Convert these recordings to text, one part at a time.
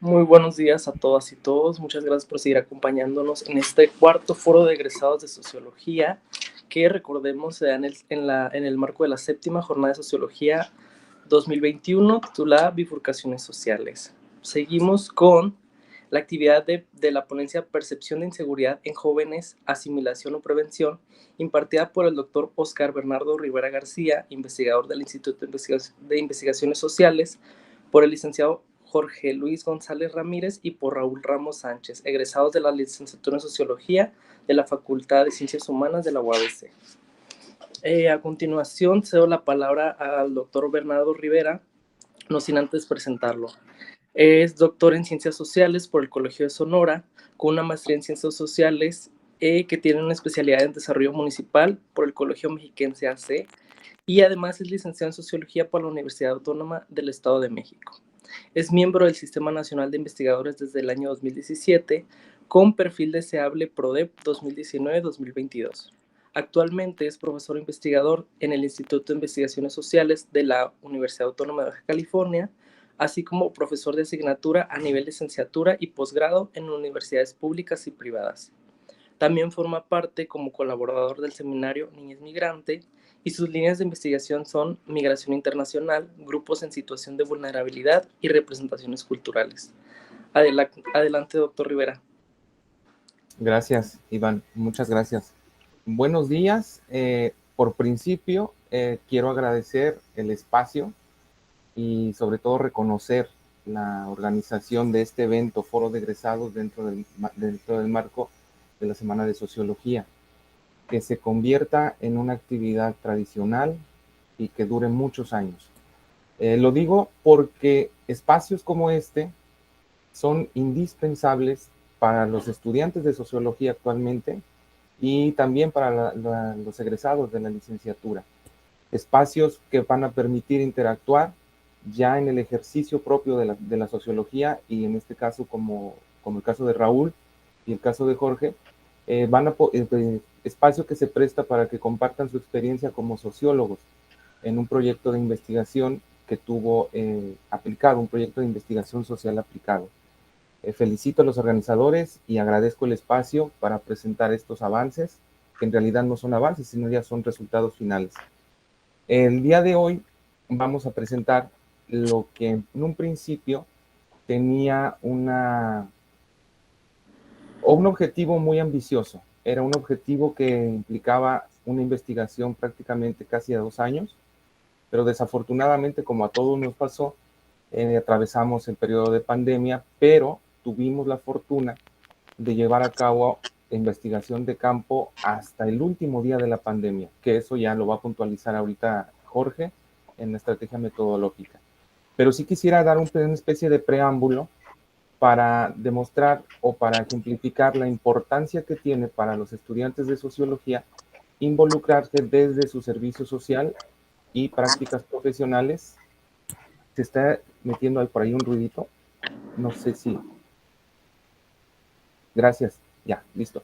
Muy buenos días a todas y todos. Muchas gracias por seguir acompañándonos en este cuarto foro de egresados de Sociología, que recordemos se da en el marco de la séptima jornada de Sociología 2021, titulada Bifurcaciones Sociales. Seguimos con la actividad de la ponencia Percepción de Inseguridad en Jóvenes, Asimilación o Prevención, impartida por el doctor Oscar Bernardo Rivera García, investigador del Instituto de Investigaciones Sociales, por el licenciado Jorge Luis González Ramírez y por Raúl Ramos Sánchez, egresados de la licenciatura en Sociología de la Facultad de Ciencias Humanas de la UABC. A continuación, cedo la palabra al doctor Bernardo Rivera, no sin antes presentarlo. Es doctor en Ciencias Sociales por el Colegio de Sonora, con una maestría en Ciencias Sociales que tiene una especialidad en Desarrollo Municipal por el Colegio Mexiquense AC, y además es licenciado en Sociología por la Universidad Autónoma del Estado de México. Es miembro del Sistema Nacional de Investigadores desde el año 2017, con perfil deseable PRODEP 2019-2022. Actualmente es profesor investigador en el Instituto de Investigaciones Sociales de la Universidad Autónoma de Baja California, así como profesor de asignatura a nivel licenciatura y posgrado en universidades públicas y privadas. También forma parte como colaborador del seminario Niñez Migrante, y sus líneas de investigación son migración internacional, grupos en situación de vulnerabilidad y representaciones culturales. Adelante, doctor Rivera. Gracias, Iván. Muchas gracias. Buenos días. Por principio, quiero agradecer el espacio y sobre todo reconocer la organización de este evento, Foro de Egresados, dentro del marco de la Semana de Sociología, que se convierta en una actividad tradicional y que dure muchos años. Lo digo porque espacios como este son indispensables para los estudiantes de sociología actualmente y también para los egresados de la licenciatura. Espacios que van a permitir interactuar ya en el ejercicio propio de la sociología, y en este caso, como el caso de Raúl y el caso de Jorge, espacio que se presta para que compartan su experiencia como sociólogos en un proyecto de investigación que tuvo aplicado, un proyecto de investigación social aplicado. Felicito a los organizadores y agradezco el espacio para presentar estos avances, que en realidad no son avances, sino ya son resultados finales. El día de hoy vamos a presentar lo que en un principio tenía un objetivo muy ambicioso. Era un objetivo que implicaba una investigación prácticamente casi a 2 años, pero desafortunadamente, como a todos nos pasó, atravesamos el periodo de pandemia, pero tuvimos la fortuna de llevar a cabo investigación de campo hasta el último día de la pandemia, que eso ya lo va a puntualizar ahorita Jorge en la estrategia metodológica. Pero sí quisiera dar una especie de preámbulo para demostrar o para ejemplificar la importancia que tiene para los estudiantes de sociología involucrarse desde su servicio social y prácticas profesionales. Se está metiendo por ahí un ruidito, no sé si... Gracias, ya, listo.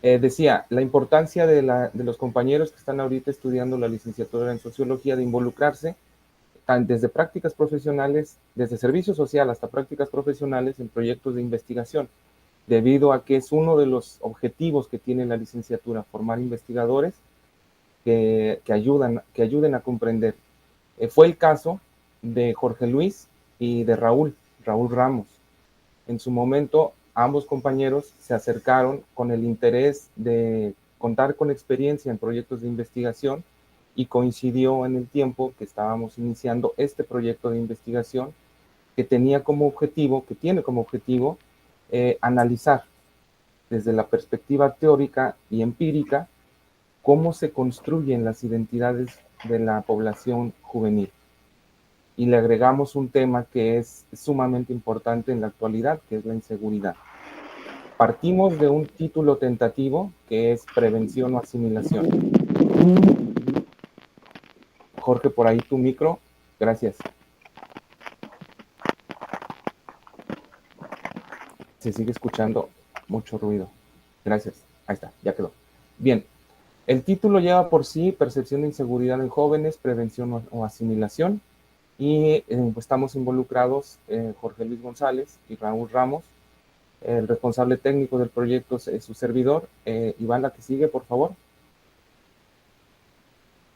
Decía, la importancia de los compañeros que están ahorita estudiando la licenciatura en Sociología de involucrarse desde prácticas profesionales, desde servicio social hasta prácticas profesionales en proyectos de investigación, debido a que es uno de los objetivos que tiene la licenciatura, formar investigadores que ayuden a comprender. Fue el caso de Jorge Luis y de Raúl Ramos. En su momento, ambos compañeros se acercaron con el interés de contar con experiencia en proyectos de investigación, y coincidió en el tiempo que estábamos iniciando este proyecto de investigación que tiene como objetivo analizar desde la perspectiva teórica y empírica cómo se construyen las identidades de la población juvenil. Y le agregamos un tema que es sumamente importante en la actualidad, que es la inseguridad. Partimos de un título tentativo que es prevención o asimilación. Jorge, por ahí tu micro. Gracias. Se sigue escuchando mucho ruido. Gracias. Ahí está, ya quedó. Bien. El título lleva por sí percepción de inseguridad en jóvenes, prevención o asimilación. y pues estamos involucrados Jorge Luis González y Raúl Ramos. El responsable técnico del proyecto es su servidor. Iván, la que sigue, por favor.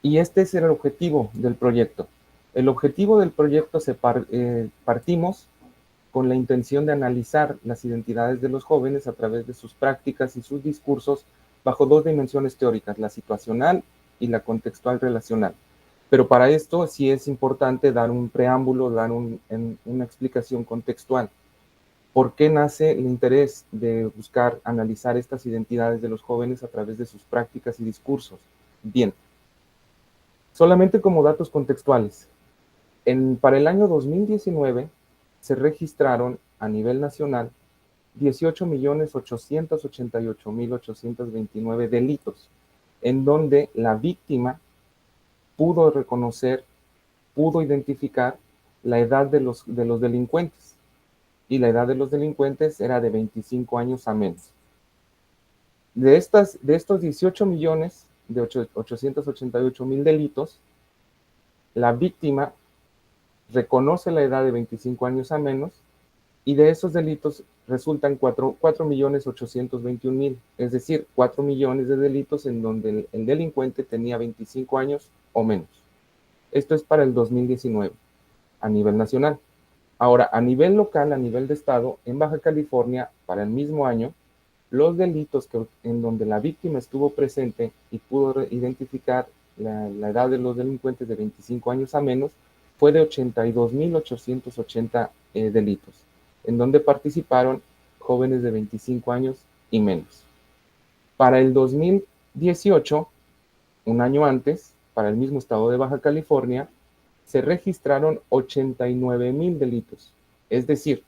Y este es el objetivo del proyecto. El objetivo del proyecto partimos con la intención de analizar las identidades de los jóvenes a través de sus prácticas y sus discursos bajo dos dimensiones teóricas, la situacional y la contextual relacional. Pero para esto sí es importante dar un preámbulo, dar una explicación contextual. ¿Por qué nace el interés de buscar analizar estas identidades de los jóvenes a través de sus prácticas y discursos? Bien, solamente como datos contextuales. Para el año 2019 se registraron a nivel nacional 18.888.829 delitos, en donde la víctima pudo reconocer, pudo identificar la edad de los delincuentes, y la edad de los delincuentes era de 25 años a menos. De estos 18 millones de 888.000 delitos, la víctima reconoce la edad de 25 años a menos, y de esos delitos resultan 4.821.000, es decir, 4 millones de delitos en donde el delincuente tenía 25 años o menos. Esto es para el 2019, a nivel nacional. Ahora, a nivel local, a nivel de estado, en Baja California, para el mismo año, los delitos en donde la víctima estuvo presente y pudo identificar la edad de los delincuentes de 25 años a menos, fue de 82.880 delitos, en donde participaron jóvenes de 25 años y menos. Para el 2018, un año antes, para el mismo estado de Baja California, se registraron 89.000 delitos. Es decir,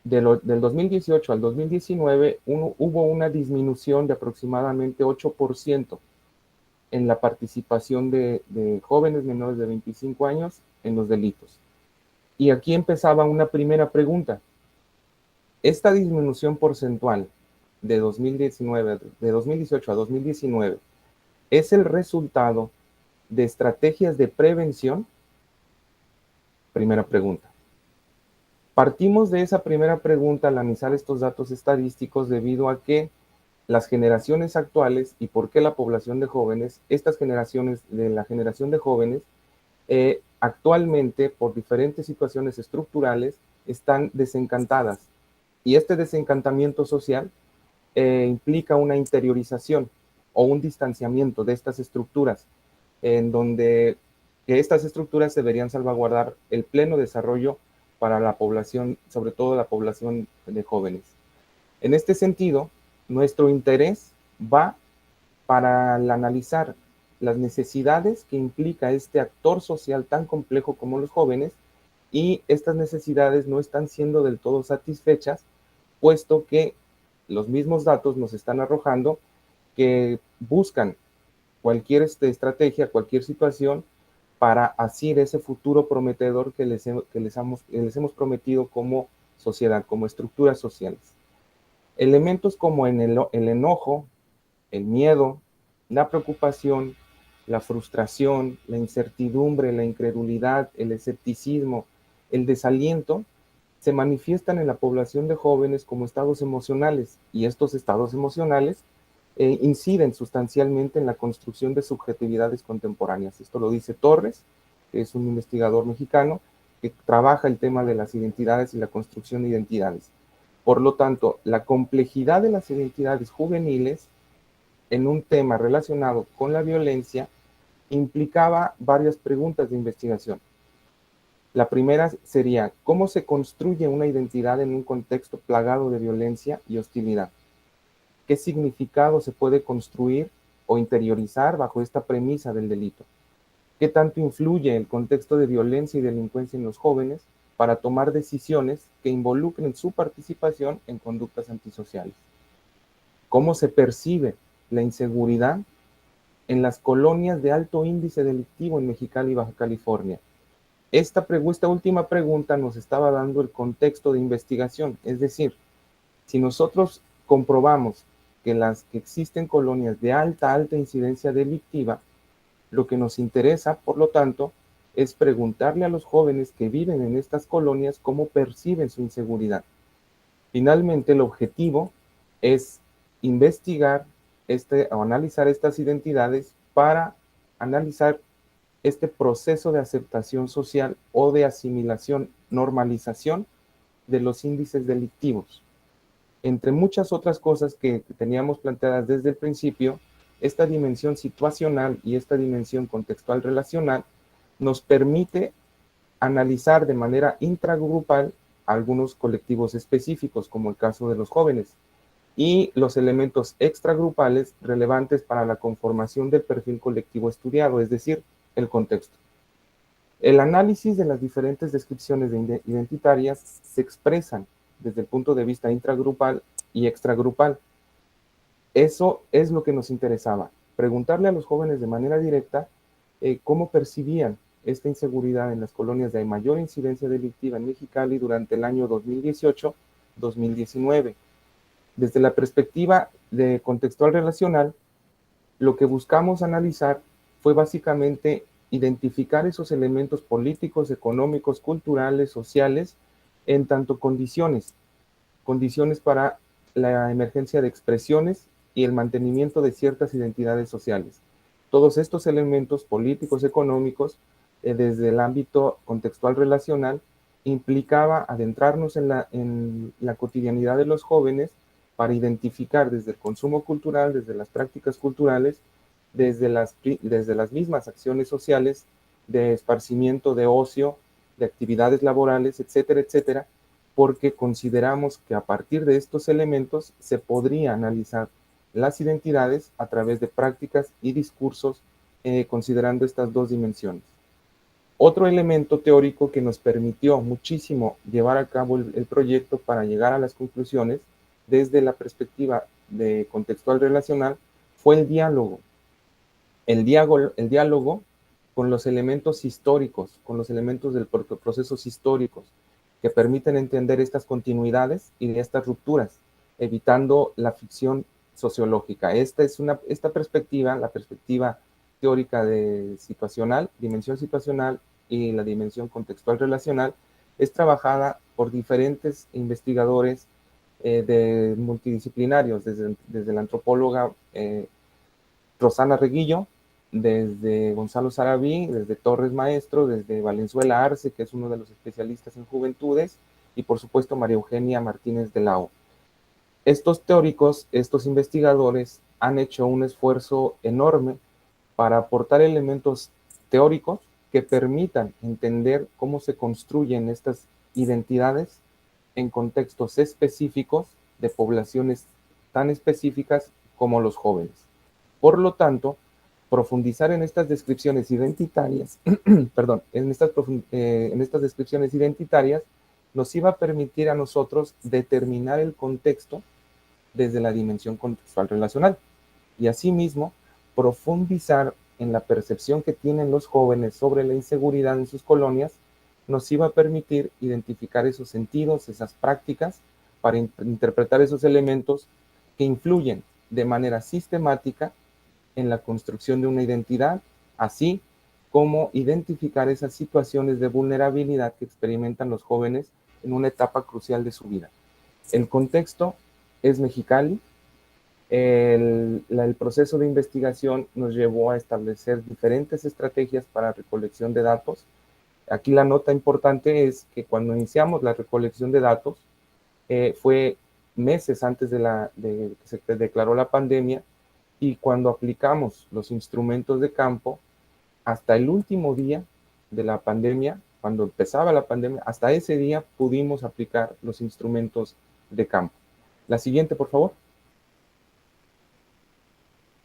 del 2018 al 2019 hubo una disminución de aproximadamente 8% en la participación de jóvenes menores de 25 años en los delitos. Y aquí empezaba una primera pregunta. Esta disminución porcentual de 2018 a 2019 es el resultado de estrategias de prevención. Primera pregunta. Partimos de esa primera pregunta al analizar estos datos estadísticos debido a que las generaciones actuales y por qué la población de jóvenes, estas generaciones de la generación de jóvenes, actualmente por diferentes situaciones estructurales están desencantadas, y este desencantamiento social implica una interiorización o un distanciamiento de estas estructuras, en donde que estas estructuras deberían salvaguardar el pleno desarrollo para la población, sobre todo la población de jóvenes. En este sentido, nuestro interés va para analizar las necesidades que implica este actor social tan complejo como los jóvenes, y estas necesidades no están siendo del todo satisfechas, puesto que los mismos datos nos están arrojando que buscan cualquier estrategia, cualquier situación para asir ese futuro prometedor que les hemos prometido como sociedad, como estructuras sociales. Elementos como el enojo, el miedo, la preocupación, la frustración, la incertidumbre, la incredulidad, el escepticismo, el desaliento, se manifiestan en la población de jóvenes como estados emocionales, y estos estados emocionales inciden sustancialmente en la construcción de subjetividades contemporáneas. Esto lo dice Torres, que es un investigador mexicano que trabaja el tema de las identidades y la construcción de identidades. Por lo tanto, la complejidad de las identidades juveniles en un tema relacionado con la violencia implicaba varias preguntas de investigación. La primera sería, ¿cómo se construye una identidad en un contexto plagado de violencia y hostilidad? ¿Qué significado se puede construir o interiorizar bajo esta premisa del delito? ¿Qué tanto influye el contexto de violencia y delincuencia en los jóvenes para tomar decisiones que involucren su participación en conductas antisociales? ¿Cómo se percibe la inseguridad en las colonias de alto índice delictivo en Mexicali y Baja California? Esta última pregunta nos estaba dando el contexto de investigación, es decir, si nosotros comprobamos que existen colonias de alta incidencia delictiva, lo que nos interesa, por lo tanto, es preguntarle a los jóvenes que viven en estas colonias cómo perciben su inseguridad. Finalmente, el objetivo es investigar o analizar estas identidades para analizar este proceso de aceptación social o de asimilación, normalización de los índices delictivos. Entre muchas otras cosas que teníamos planteadas desde el principio, esta dimensión situacional y esta dimensión contextual relacional nos permite analizar de manera intragrupal algunos colectivos específicos, como el caso de los jóvenes, y los elementos extragrupales relevantes para la conformación del perfil colectivo estudiado, es decir, el contexto. El análisis de las diferentes descripciones identitarias se expresan desde el punto de vista intragrupal y extragrupal. Eso es lo que nos interesaba, preguntarle a los jóvenes de manera directa cómo percibían esta inseguridad en las colonias de mayor incidencia delictiva en Mexicali durante el año 2018-2019. Desde la perspectiva de contextual relacional, lo que buscamos analizar fue básicamente identificar esos elementos políticos, económicos, culturales, sociales, en tanto condiciones para la emergencia de expresiones y el mantenimiento de ciertas identidades sociales. Todos estos elementos políticos, económicos, desde el ámbito contextual relacional, implicaba adentrarnos en la cotidianidad de los jóvenes para identificar desde el consumo cultural, desde las prácticas culturales, desde las mismas acciones sociales de esparcimiento, de ocio, de actividades laborales, etcétera, etcétera, porque consideramos que a partir de estos elementos se podría analizar las identidades a través de prácticas y discursos, considerando estas dos dimensiones. Otro elemento teórico que nos permitió muchísimo llevar a cabo el proyecto para llegar a las conclusiones desde la perspectiva de contextual relacional fue el diálogo. El diálogo con los elementos históricos, con los elementos de procesos históricos que permiten entender estas continuidades y de estas rupturas, evitando la ficción sociológica. Esta perspectiva, la perspectiva teórica de dimensión situacional y la dimensión contextual relacional, es trabajada por diferentes investigadores multidisciplinarios, desde la antropóloga Rosana Reguillo, desde Gonzalo Sarabí, desde Torres Maestro, desde Valenzuela Arce, que es uno de los especialistas en juventudes, y por supuesto María Eugenia Martínez de la O. Estos teóricos, estos investigadores han hecho un esfuerzo enorme para aportar elementos teóricos que permitan entender cómo se construyen estas identidades en contextos específicos de poblaciones tan específicas como los jóvenes. Por lo tanto, profundizar en estas descripciones identitarias, perdón, en estas descripciones identitarias nos iba a permitir a nosotros determinar el contexto desde la dimensión contextual relacional y asimismo profundizar en la percepción que tienen los jóvenes sobre la inseguridad en sus colonias nos iba a permitir identificar esos sentidos, esas prácticas para interpretar esos elementos que influyen de manera sistemática en la construcción de una identidad, así como identificar esas situaciones de vulnerabilidad que experimentan los jóvenes en una etapa crucial de su vida. El contexto es Mexicali. El proceso de investigación nos llevó a establecer diferentes estrategias para recolección de datos. Aquí la nota importante es que cuando iniciamos la recolección de datos, fue meses antes de que se declaró la pandemia, y cuando aplicamos los instrumentos de campo, hasta el último día de la pandemia, cuando empezaba la pandemia, hasta ese día pudimos aplicar los instrumentos de campo. La siguiente, por favor.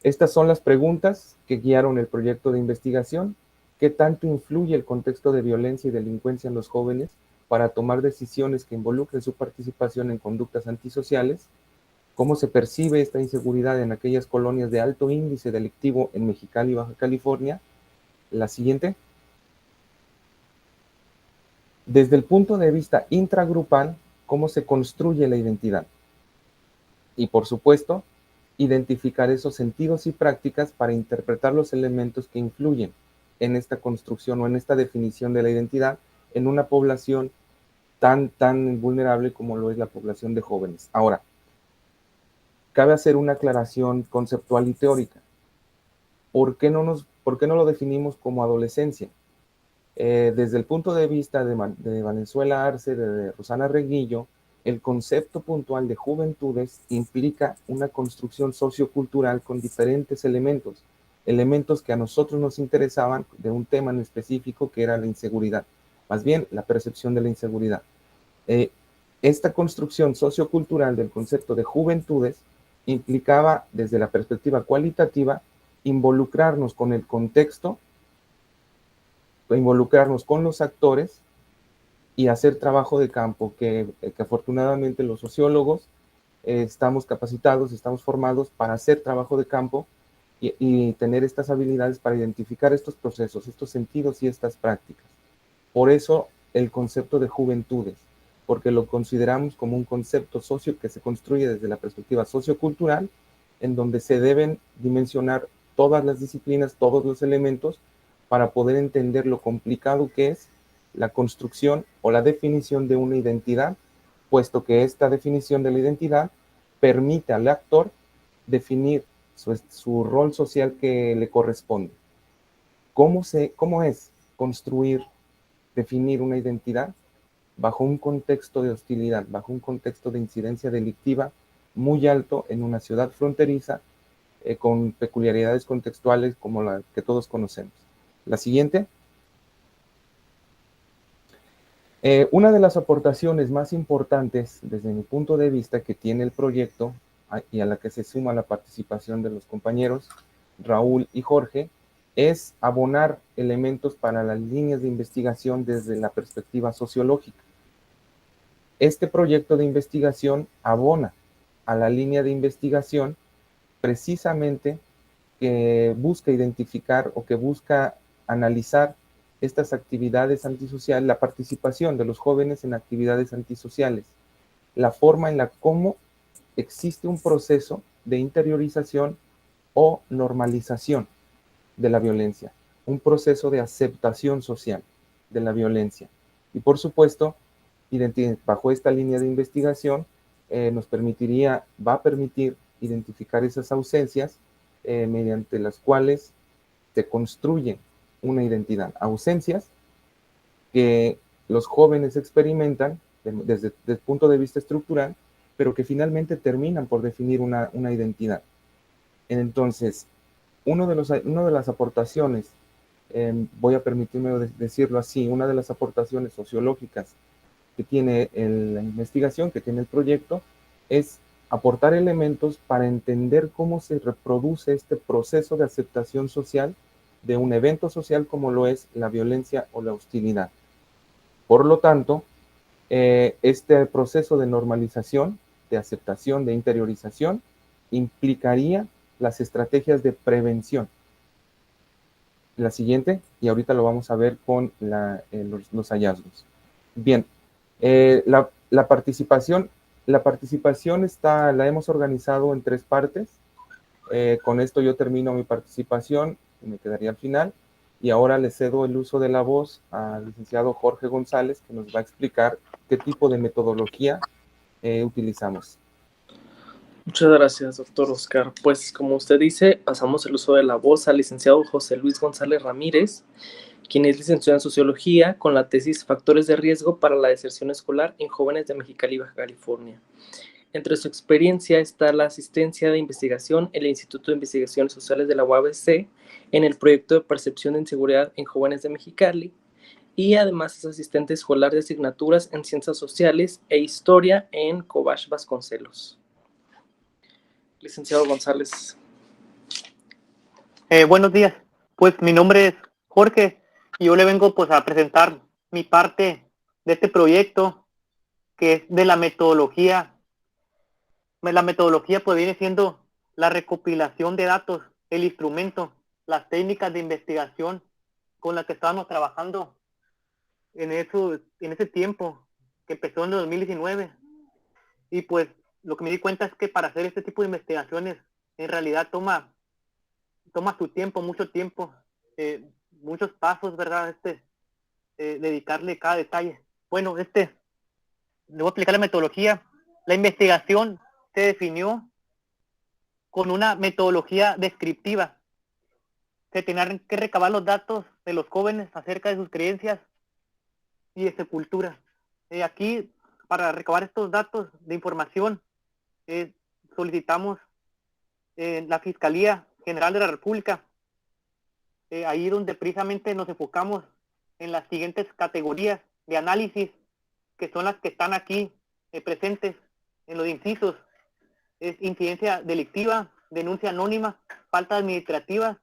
Estas son las preguntas que guiaron el proyecto de investigación. ¿Qué tanto influye el contexto de violencia y delincuencia en los jóvenes para tomar decisiones que involucren su participación en conductas antisociales? ¿Cómo se percibe esta inseguridad en aquellas colonias de alto índice delictivo en Mexicali y Baja California? La siguiente. Desde el punto de vista intragrupal, ¿cómo se construye la identidad? Y por supuesto, identificar esos sentidos y prácticas para interpretar los elementos que influyen en esta construcción o en esta definición de la identidad en una población tan vulnerable como lo es la población de jóvenes. Ahora, cabe hacer una aclaración conceptual y teórica. ¿Por qué no lo definimos como adolescencia? Desde el punto de vista de Valenzuela Arce, de Rosana Reguillo, el concepto puntual de juventudes implica una construcción sociocultural con diferentes elementos que a nosotros nos interesaban de un tema en específico que era la inseguridad, más bien la percepción de la inseguridad. Esta construcción sociocultural del concepto de juventudes implicaba, desde la perspectiva cualitativa, involucrarnos con el contexto, involucrarnos con los actores y hacer trabajo de campo que afortunadamente los sociólogos estamos capacitados, estamos formados para hacer trabajo de campo y tener estas habilidades para identificar estos procesos, estos sentidos y estas prácticas. Por eso el concepto de juventudes, porque lo consideramos como un concepto socio que se construye desde la perspectiva sociocultural, en donde se deben dimensionar todas las disciplinas, todos los elementos, para poder entender lo complicado que es la construcción o la definición de una identidad, puesto que esta definición de la identidad permite al actor definir su rol social que le corresponde. ¿Cómo es construir, definir una identidad? Bajo un contexto de hostilidad, bajo un contexto de incidencia delictiva muy alto en una ciudad fronteriza, con peculiaridades contextuales como la que todos conocemos. La siguiente. Una de las aportaciones más importantes desde mi punto de vista que tiene el proyecto y a la que se suma la participación de los compañeros Raúl y Jorge es abonar elementos para las líneas de investigación desde la perspectiva sociológica. Este proyecto de investigación abona a la línea de investigación precisamente que busca identificar o que busca analizar estas actividades antisociales, la participación de los jóvenes en actividades antisociales, la forma en la cómo existe un proceso de interiorización o normalización de la violencia, un proceso de aceptación social de la violencia. Y por supuesto, bajo esta línea de investigación, va a permitir identificar esas ausencias mediante las cuales se construye una identidad. Ausencias que los jóvenes experimentan desde el punto de vista estructural, pero que finalmente terminan por definir una identidad. Entonces, una de las aportaciones, voy a permitirme decirlo así, una de las aportaciones sociológicas que tiene la investigación, que tiene el proyecto, es aportar elementos para entender cómo se reproduce este proceso de aceptación social de un evento social como lo es la violencia o la hostilidad. Por lo tanto, este proceso de normalización, de aceptación, de interiorización, implicaría las estrategias de prevención. La siguiente, y ahorita lo vamos a ver con los hallazgos. Bien, la participación la hemos organizado en 3 partes. Con esto yo termino mi participación y me quedaría al final. Y ahora le cedo el uso de la voz al licenciado Jorge González, que nos va a explicar qué tipo de metodología utilizamos. Muchas gracias, doctor Oscar. Pues como usted dice, pasamos el uso de la voz al licenciado José Luis González Ramírez, quien es licenciado en Sociología con la tesis Factores de riesgo para la deserción escolar en jóvenes de Mexicali, Baja California. Entre su experiencia está la asistencia de investigación en el Instituto de Investigaciones Sociales de la UABC en el proyecto de percepción de inseguridad en jóvenes de Mexicali, y además es asistente escolar de asignaturas en Ciencias Sociales e Historia en Cobach Vasconcelos. Licenciado González. Buenos días. Pues mi nombre es Jorge y yo le vengo pues a presentar mi parte de este proyecto que es de la metodología. La metodología pues viene siendo la recopilación de datos, el instrumento, las técnicas de investigación con las que estábamos trabajando en ese tiempo que empezó en el 2019. Y pues lo que me di cuenta es que para hacer este tipo de investigaciones en realidad toma su tiempo, mucho tiempo. muchos pasos, ¿verdad? Dedicarle cada detalle. Bueno, le voy a explicar la metodología. La investigación se definió con una metodología descriptiva. Se tenían que recabar los datos de los jóvenes acerca de sus creencias y de su cultura. Aquí, para recabar estos datos de información, solicitamos la Fiscalía General de la República, ahí donde precisamente nos enfocamos en las siguientes categorías de análisis, que son las que están aquí presentes en los incisos. Es incidencia delictiva, denuncia anónima, falta administrativa,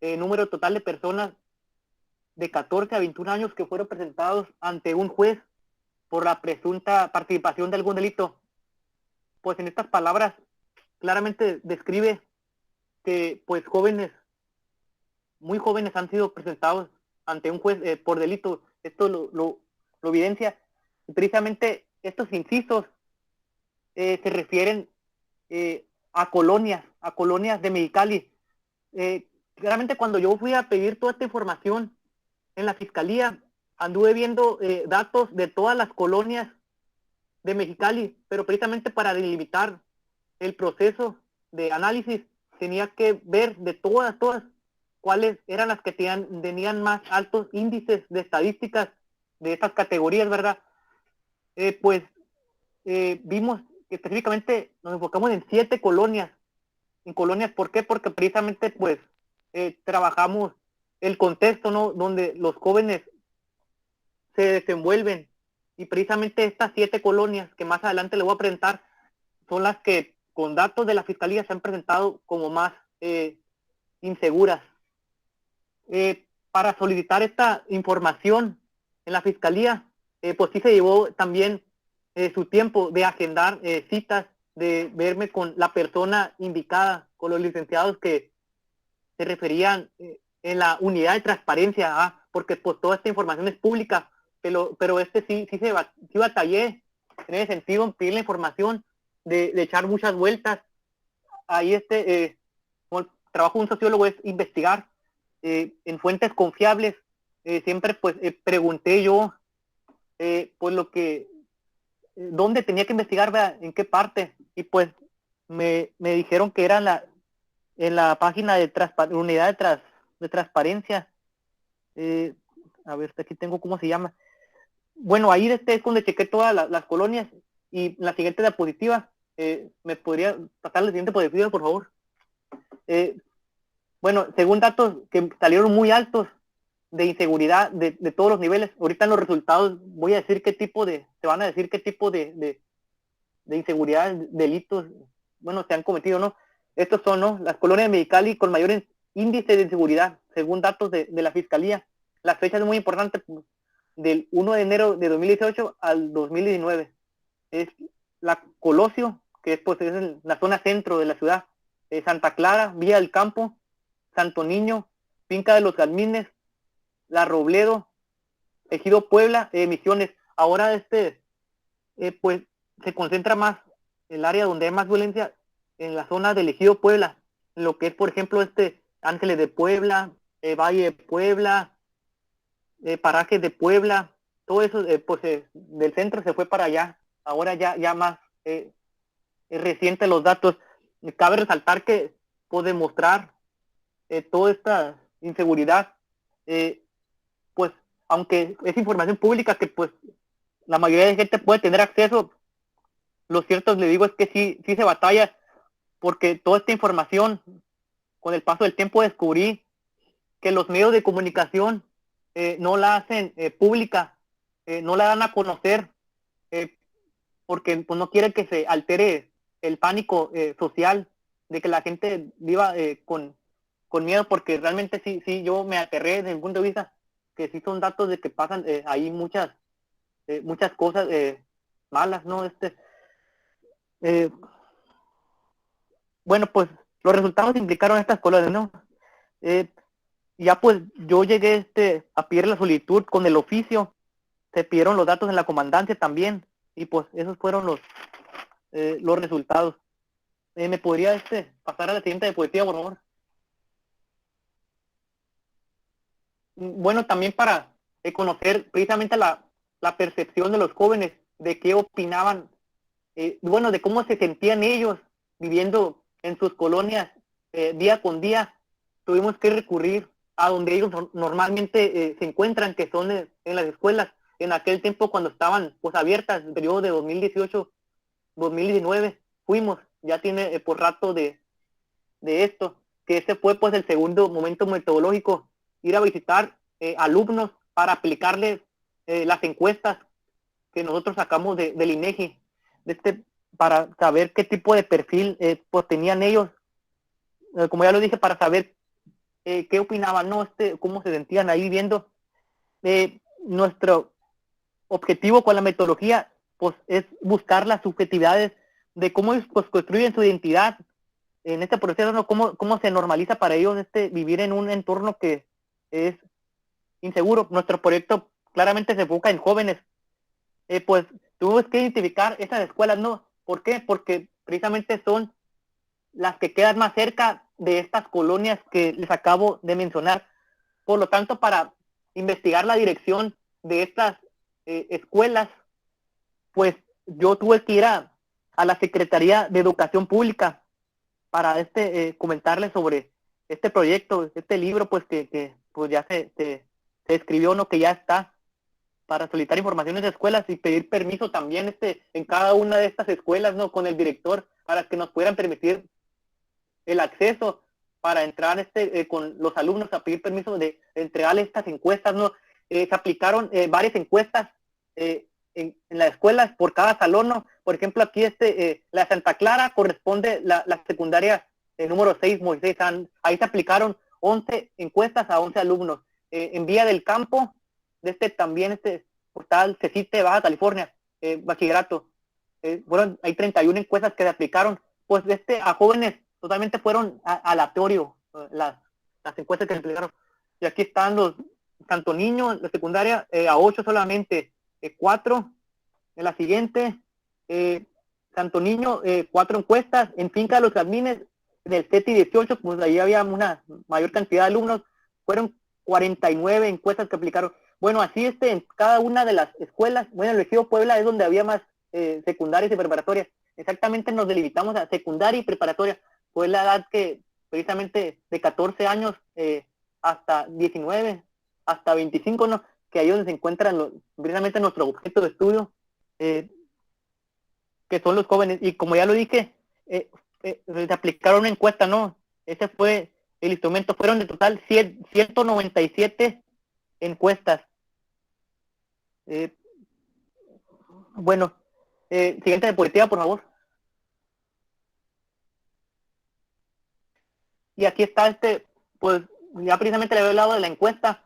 número total de personas de 14 a 21 años que fueron presentados ante un juez por la presunta participación de algún delito. Pues en estas palabras claramente describe que pues jóvenes, muy jóvenes han sido presentados ante un juez por delito. Esto lo evidencia. Y precisamente estos incisos se refieren a colonias de Mexicali. Claramente cuando yo fui a pedir toda esta información en la Fiscalía, anduve viendo datos de todas las colonias de Mexicali, pero precisamente para delimitar el proceso de análisis tenía que ver de todas cuáles eran las que tenían más altos índices de estadísticas de estas categorías, ¿verdad? Vimos que específicamente nos enfocamos en 7 colonias. En colonias, ¿por qué? Porque precisamente pues trabajamos el contexto, ¿no?, donde los jóvenes se desenvuelven, y precisamente estas 7 colonias que más adelante le voy a presentar son las que con datos de la Fiscalía se han presentado como más inseguras. Para solicitar esta información en la Fiscalía, pues sí se llevó también su tiempo de agendar citas, de verme con la persona indicada, con los licenciados que se referían en la unidad de transparencia, porque pues toda esta información es pública, pero sí batallé en ese sentido, en pedir la información, de echar muchas vueltas. Ahí como el trabajo de un sociólogo es investigar en fuentes confiables. Siempre pues pregunté yo pues dónde tenía que investigar, ¿verdad?, en qué parte, y pues me dijeron que era en la página de unidad de transparencia. A ver, aquí tengo cómo se llama. Bueno, ahí es donde chequé todas las colonias, y la siguiente diapositiva, ¿me podría pasar la siguiente diapositiva, por favor? Bueno, según datos que salieron muy altos de inseguridad de todos los niveles, ahorita en los resultados voy a decir se van a decir qué tipo de inseguridad, delitos, bueno, se han cometido, ¿no? Estos son, ¿no?, las colonias de Mexicali con mayores índices de inseguridad, según datos de la Fiscalía. Las fechas son muy importantes, del 1 de enero de 2018 al 2019. Es la Colosio, que es en la zona centro de la ciudad, Santa Clara, Villa del Campo, Santo Niño, Finca de los Jazmines, La Robledo, Ejido Puebla, Misiones. Ahora pues se concentra más el área donde hay más violencia en la zona del Ejido Puebla, en lo que es, por ejemplo, Ángeles de Puebla, Valle de Puebla, Parajes de Puebla, todo eso, del centro se fue para allá. Ahora ya más reciente los datos. Cabe resaltar que por demostrar toda esta inseguridad, pues aunque es información pública que pues la mayoría de gente puede tener acceso, lo cierto, le digo, es que sí se batalla, porque toda esta información, con el paso del tiempo descubrí que los medios de comunicación no la hacen pública, no la dan a conocer, porque pues no quieren que se altere el pánico social, de que la gente viva con miedo, porque realmente sí yo me aterré desde el punto de vista que sí son datos de que pasan ahí muchas cosas malas, ¿no? Bueno, pues los resultados implicaron estas colonias, ¿no? Ya pues yo llegué a pedir la solicitud con el oficio, se pidieron los datos en la comandancia también, y pues esos fueron los resultados. ¿Me podría pasar a la siguiente diapositiva, por favor? bueno, también para conocer precisamente la percepción de los jóvenes, de qué opinaban, bueno, de cómo se sentían ellos viviendo en sus colonias día con día. Tuvimos que recurrir a donde ellos normalmente se encuentran, que son en las escuelas. En aquel tiempo, cuando estaban pues abiertas, el periodo de 2018-2019, fuimos, ya tiene por rato de esto, que ese fue pues el segundo momento metodológico, ir a visitar alumnos para aplicarles las encuestas que nosotros sacamos del INEGI, para saber qué tipo de perfil pues tenían ellos, como ya lo dije, para saber qué opinaban, ¿no? Cómo se sentían ahí viviendo. Nuestro objetivo con la metodología pues es buscar las subjetividades de cómo ellos pues construyen su identidad en este proceso, ¿no? Cómo se normaliza para ellos vivir en un entorno que es inseguro. Nuestro proyecto claramente se enfoca en jóvenes. Pues tuvimos que identificar esas escuelas, ¿no? ¿Por qué? Porque precisamente son las que quedan más cerca de estas colonias que les acabo de mencionar. Por lo tanto, para investigar la dirección de estas escuelas, pues yo tuve que ir a la Secretaría de Educación Pública para comentarles sobre este proyecto, este libro, pues que pues ya se escribió, ¿no? Que ya está, para solicitar informaciones de escuelas y pedir permiso también en cada una de estas escuelas, ¿no? Con el director, para que nos pudieran permitir el acceso para entrar con los alumnos a pedir permiso de entregar estas encuestas, ¿no? Se aplicaron varias encuestas en las escuelas por cada salón, ¿no? Por ejemplo, aquí la Santa Clara corresponde la secundaria número 6, Moisés. Ahí se aplicaron 11 encuestas a 11 alumnos. En Villa del Campo, también portal CECITE, Baja California, bachillerato. Bueno, hay 31 encuestas que se aplicaron, pues a jóvenes totalmente fueron aleatorio las encuestas que se aplicaron. Y aquí están los tanto niños, la secundaria, a 8 solamente, 4 en la siguiente, tanto niño, 4 encuestas, en Finca de los Jazmines, en el CETI 18, pues ahí había una mayor cantidad de alumnos, fueron 49 encuestas que aplicaron. Bueno, así en cada una de las escuelas, bueno, el Ejido Puebla es donde había más secundarias y preparatorias. Exactamente nos delimitamos a secundaria y preparatoria. Fue la edad que precisamente de 14 años hasta 19, hasta 25, ¿no? Que ahí donde se encuentran precisamente nuestro objeto de estudio, que son los jóvenes. Y como ya lo dije, se aplicaron una encuesta, ¿no? Ese fue el instrumento. Fueron de total 197 encuestas. Bueno, siguiente diapositiva, por favor. Y aquí está pues ya precisamente le había hablado de la encuesta,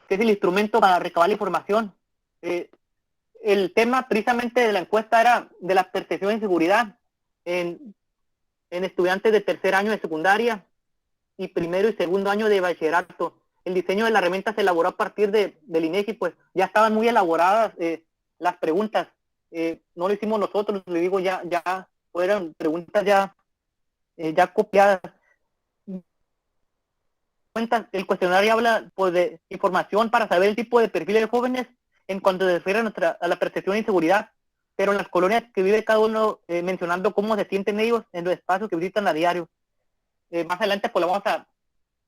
que es el instrumento para recabar la información. El tema precisamente de la encuesta era de la percepción de inseguridad en estudiantes de tercer año de secundaria y primero y segundo año de bachillerato. El diseño de la herramienta se elaboró a partir del INEGI, pues ya estaban muy elaboradas las preguntas. No lo hicimos nosotros, le digo, ya fueron preguntas ya copiadas. El cuestionario habla pues de información para saber el tipo de perfil de jóvenes en cuanto se refiere a la percepción de inseguridad, pero en las colonias que vive cada uno, mencionando cómo se sienten ellos en los espacios que visitan a diario. Más adelante pues le vamos a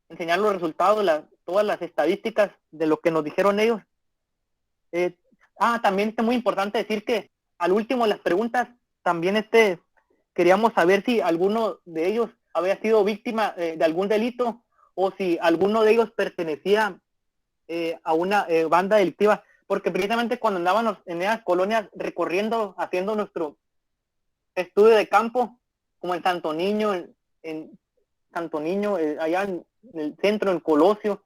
enseñar los resultados, todas las estadísticas de lo que nos dijeron ellos. También es muy importante decir que al último de las preguntas también queríamos saber si alguno de ellos había sido víctima de algún delito, o si alguno de ellos pertenecía a una banda delictiva, porque precisamente cuando andábamos en esas colonias recorriendo, haciendo nuestro estudio de campo, como en Santo Niño, allá en el centro, en Colosio,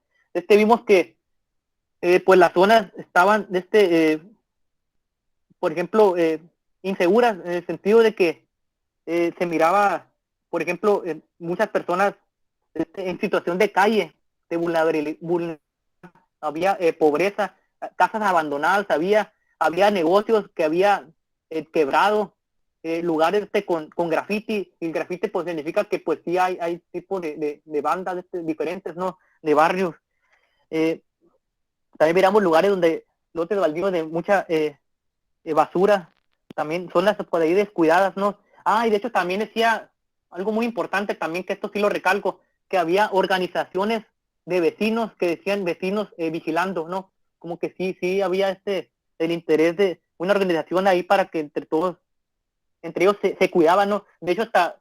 vimos que pues las zonas estaban, por ejemplo, inseguras, en el sentido de que se miraba, por ejemplo, muchas personas en situación de calle, de vulnerabilidad, había pobreza, casas abandonadas, había negocios que había quebrado, lugares con graffiti, y el graffiti pues significa que pues sí hay tipos de bandas diferentes, ¿no? De barrios. también miramos lugares donde lotes baldíos de mucha basura, también zonas por ahí descuidadas, ¿no? Y de hecho también decía algo muy importante también, que esto sí lo recalco, que había organizaciones de vecinos que decían vecinos vigilando, ¿no? Como que sí había el interés de una organización ahí para que entre ellos se cuidaban, ¿no? De hecho, hasta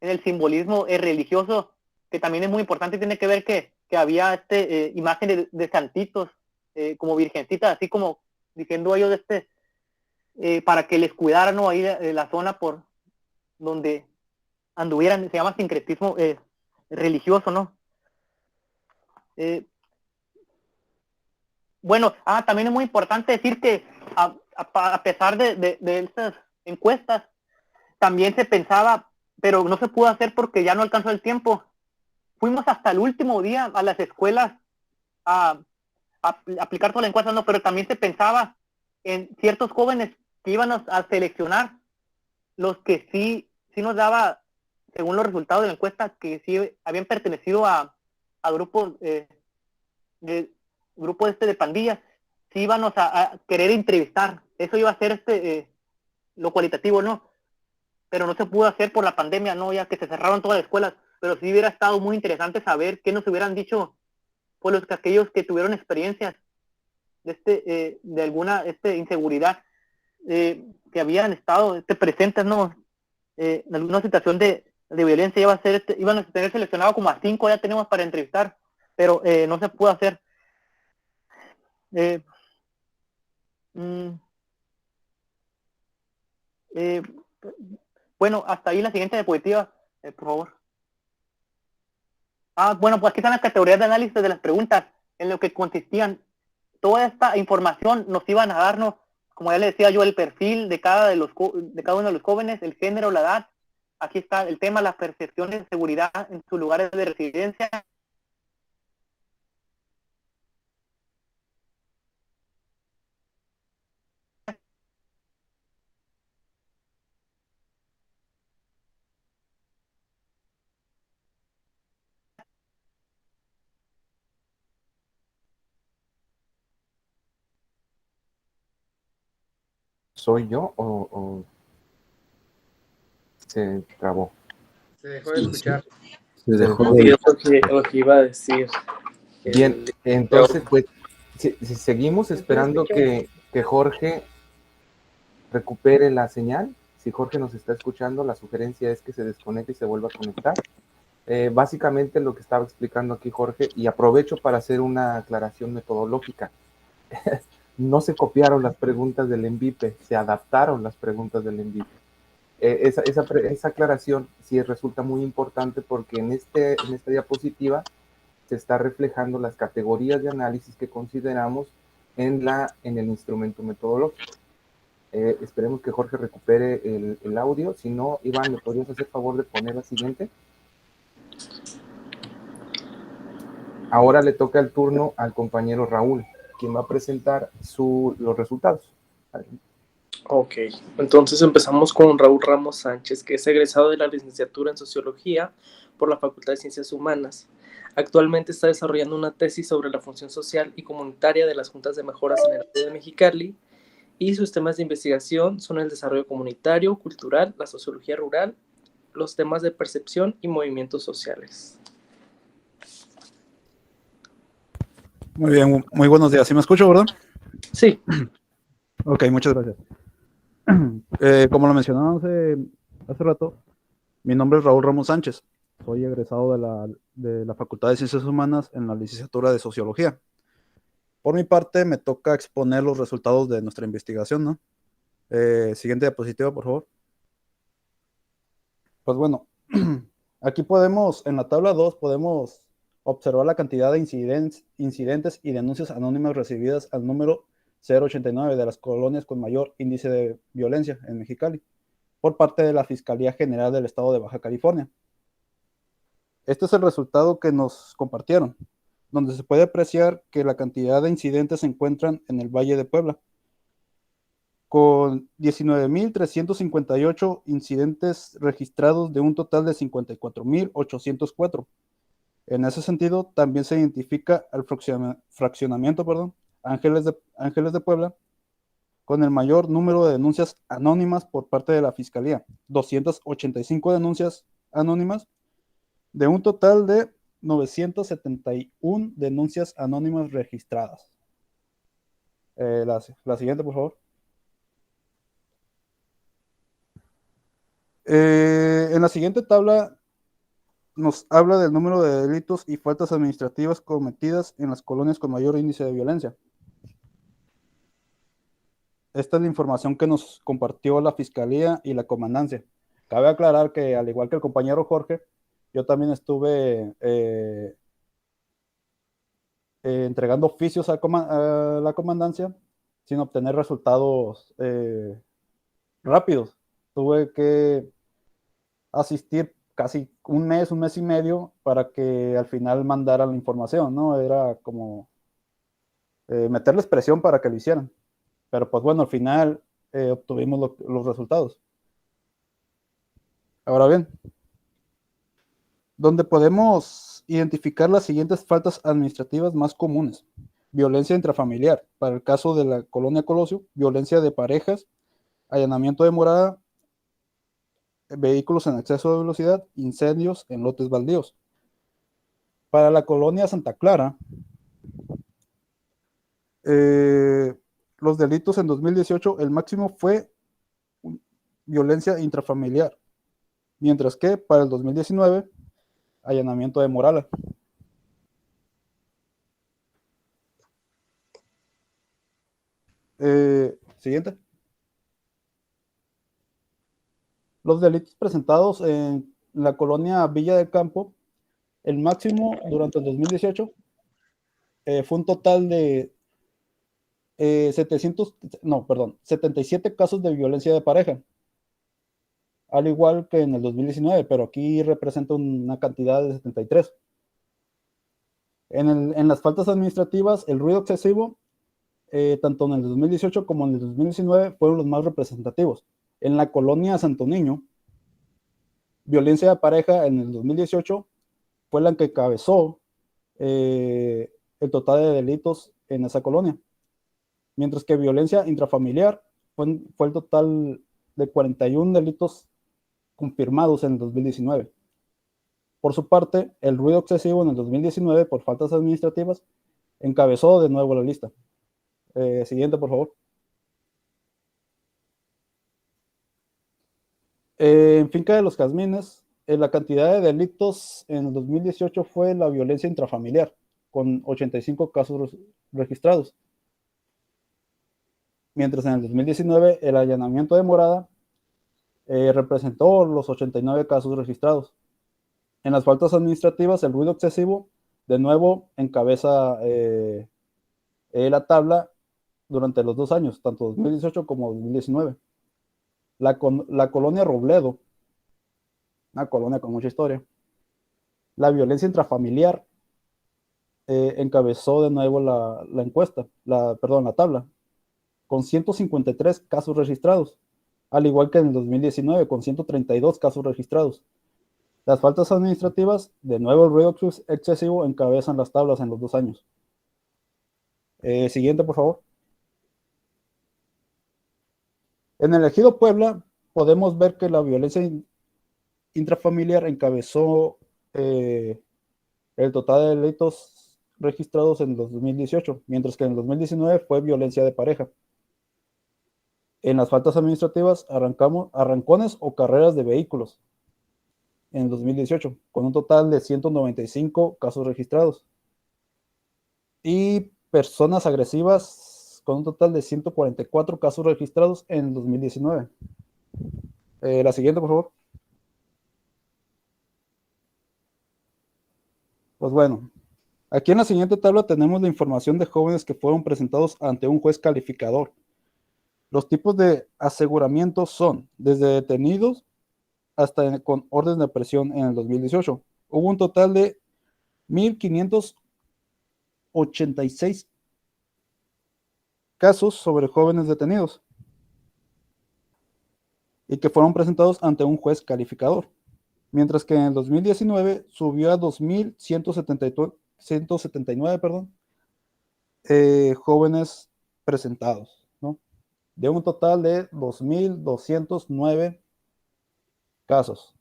en el simbolismo religioso, que también es muy importante, tiene que ver que había imágenes de santitos, como virgencitas, así como diciendo ellos para que les cuidaran, ¿no? Ahí de la zona por donde anduvieran, se llama sincretismo religioso, ¿no? Bueno, también es muy importante decir que a pesar de estas encuestas, también se pensaba, pero no se pudo hacer porque ya no alcanzó el tiempo. Fuimos hasta el último día a las escuelas a aplicar toda la encuesta, no, pero también se pensaba en ciertos jóvenes que iban a seleccionar los que sí nos daba, según los resultados de la encuesta, que sí habían pertenecido a grupos de de pandillas, sí íbamos a querer entrevistar. Eso iba a ser lo cualitativo, ¿no? Pero no se pudo hacer por la pandemia, ¿no? Ya que se cerraron todas las escuelas, pero sí hubiera estado muy interesante saber qué nos hubieran dicho pues aquellos que tuvieron experiencias de alguna inseguridad, que habían estado presentes, ¿no? En alguna situación de violencia. Iban a tener seleccionado como a 5, ya tenemos para entrevistar, pero no se pudo hacer. Eh, mm, eh, bueno, hasta ahí la siguiente diapositiva, por favor. Bueno, pues aquí están las categorías de análisis de las preguntas, en lo que consistían. Toda esta información nos iban a darnos, como ya le decía yo, el perfil de cada uno de los jóvenes, el género, la edad. Aquí está el tema, las percepciones de seguridad en sus lugares de residencia. ¿Soy yo o se trabó? Se dejó de escuchar. Se dejó dejó de Sí, ir. es lo que iba a decir. Bien, entonces, pues, si seguimos esperando que Jorge recupere la señal. Si Jorge nos está escuchando, la sugerencia es que se desconecte y se vuelva a conectar. Básicamente lo que estaba explicando aquí Jorge, y aprovecho para hacer una aclaración metodológica. No se copiaron las preguntas del ENVIPE, se adaptaron las preguntas del ENVIPE. Esa aclaración sí resulta muy importante porque en esta diapositiva se está reflejando las categorías de análisis que consideramos en el instrumento metodológico. Esperemos que Jorge recupere el audio. Si no, Iván, ¿me podrías hacer favor de poner la siguiente? Ahora le toca el turno al compañero Raúl, quien va a presentar los resultados. Ok, entonces empezamos con Raúl Ramos Sánchez, que es egresado de la licenciatura en Sociología por la Facultad de Ciencias Humanas. Actualmente está desarrollando una tesis sobre la función social y comunitaria de las juntas de mejoras en el área de Mexicali, y sus temas de investigación son el desarrollo comunitario, cultural, la sociología rural, los temas de percepción y movimientos sociales. Muy bien, muy buenos días. ¿Sí me escucho, verdad? Sí. Ok, muchas gracias. Como lo mencionaba hace rato, mi nombre es Raúl Ramos Sánchez. Soy egresado de la Facultad de Ciencias Humanas en la licenciatura de Sociología. Por mi parte, me toca exponer los resultados de nuestra investigación, ¿no? Siguiente diapositiva, por favor. Pues bueno, aquí en la tabla 2, podemos observar la cantidad de incidentes y denuncias anónimas recibidas al número 089 de las colonias con mayor índice de violencia en Mexicali, por parte de la Fiscalía General del Estado de Baja California. Este es el resultado que nos compartieron, donde se puede apreciar que la cantidad de incidentes se encuentran en el Valle de Puebla, con 19.358 incidentes registrados de un total de 54.804. En ese sentido, también se identifica el fraccionamiento Ángeles de Puebla, con el mayor número de denuncias anónimas por parte de la Fiscalía, 285 denuncias anónimas, de un total de 971 denuncias anónimas registradas. La siguiente, por favor. En la siguiente tabla nos habla del número de delitos y faltas administrativas cometidas en las colonias con mayor índice de violencia. Esta es la información que nos compartió la Fiscalía y la Comandancia. Cabe aclarar que, al igual que el compañero Jorge, yo también estuve entregando oficios a la Comandancia sin obtener resultados rápidos. Tuve que asistir casi un mes y medio para que al final mandaran la información, ¿no? Era como meterles presión para que lo hicieran. Pero pues bueno, al final obtuvimos los resultados. Ahora bien, donde podemos identificar las siguientes faltas administrativas más comunes: violencia intrafamiliar, para el caso de la colonia Colosio, violencia de parejas, allanamiento de morada, vehículos en exceso de velocidad, incendios en lotes baldíos. Para la colonia Santa Clara, los delitos en 2018, el máximo fue violencia intrafamiliar, mientras que para el 2019, allanamiento de morada. Siguiente. Los delitos presentados en la colonia Villa del Campo, el máximo durante el 2018 fue un total de 77 casos de violencia de pareja, al igual que en el 2019, pero aquí representa una cantidad de 73. En las faltas administrativas, el ruido excesivo, tanto en el 2018 como en el 2019, fueron los más representativos. En la colonia Santo Niño, violencia de pareja en el 2018 fue la que encabezó el total de delitos en esa colonia, mientras que violencia intrafamiliar fue el total de 41 delitos confirmados en el 2019. Por su parte, el ruido excesivo en el 2019 por faltas administrativas encabezó de nuevo la lista. Siguiente, por favor. En Finca de los Jazmines, la cantidad de delitos en el 2018 fue la violencia intrafamiliar, con 85 casos registrados. Mientras en el 2019 el allanamiento de morada representó los 89 casos registrados. En las faltas administrativas, el ruido excesivo de nuevo encabeza la tabla durante los 2 años, tanto 2018 como 2019. La colonia Robledo, una colonia con mucha historia, la violencia intrafamiliar encabezó de nuevo la encuesta, la tabla, con 153 casos registrados, al igual que en el 2019, con 132 casos registrados. Las faltas administrativas, de nuevo el ruido excesivo, encabezan las tablas en los 2 años. Siguiente, por favor. En el ejido Puebla, podemos ver que la violencia intrafamiliar encabezó el total de delitos registrados en el 2018, mientras que en el 2019 fue violencia de pareja. En las faltas administrativas, arrancones o carreras de vehículos en el 2018, con un total de 195 casos registrados. Y personas agresivas, con un total de 144 casos registrados en el 2019. La siguiente, por favor. Pues bueno, aquí en la siguiente tabla tenemos la información de jóvenes que fueron presentados ante un juez calificador. Los tipos de aseguramiento son desde detenidos hasta con orden de aprehensión en el 2018. Hubo un total de 1,586 casos sobre jóvenes detenidos y que fueron presentados ante un juez calificador, mientras que en el 2019 subió a 2,179, jóvenes presentados, ¿no? De un total de 2.209 casos.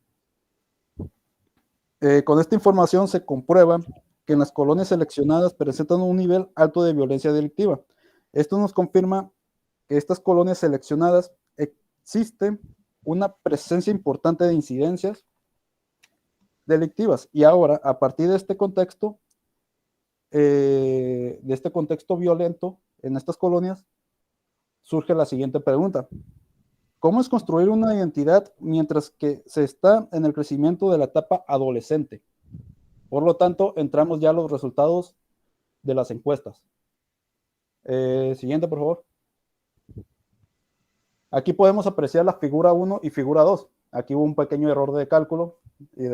Con esta información se comprueba que en las colonias seleccionadas presentan un nivel alto de violencia delictiva. Esto nos confirma que estas colonias seleccionadas existe una presencia importante de incidencias delictivas. Y ahora, a partir de este contexto violento en estas colonias, surge la siguiente pregunta. ¿Cómo es construir una identidad mientras que se está en el crecimiento de la etapa adolescente? Por lo tanto, entramos ya a los resultados de las encuestas. Siguiente, por favor. Aquí podemos apreciar la figura 1 y figura 2. Aquí hubo un pequeño error de cálculo y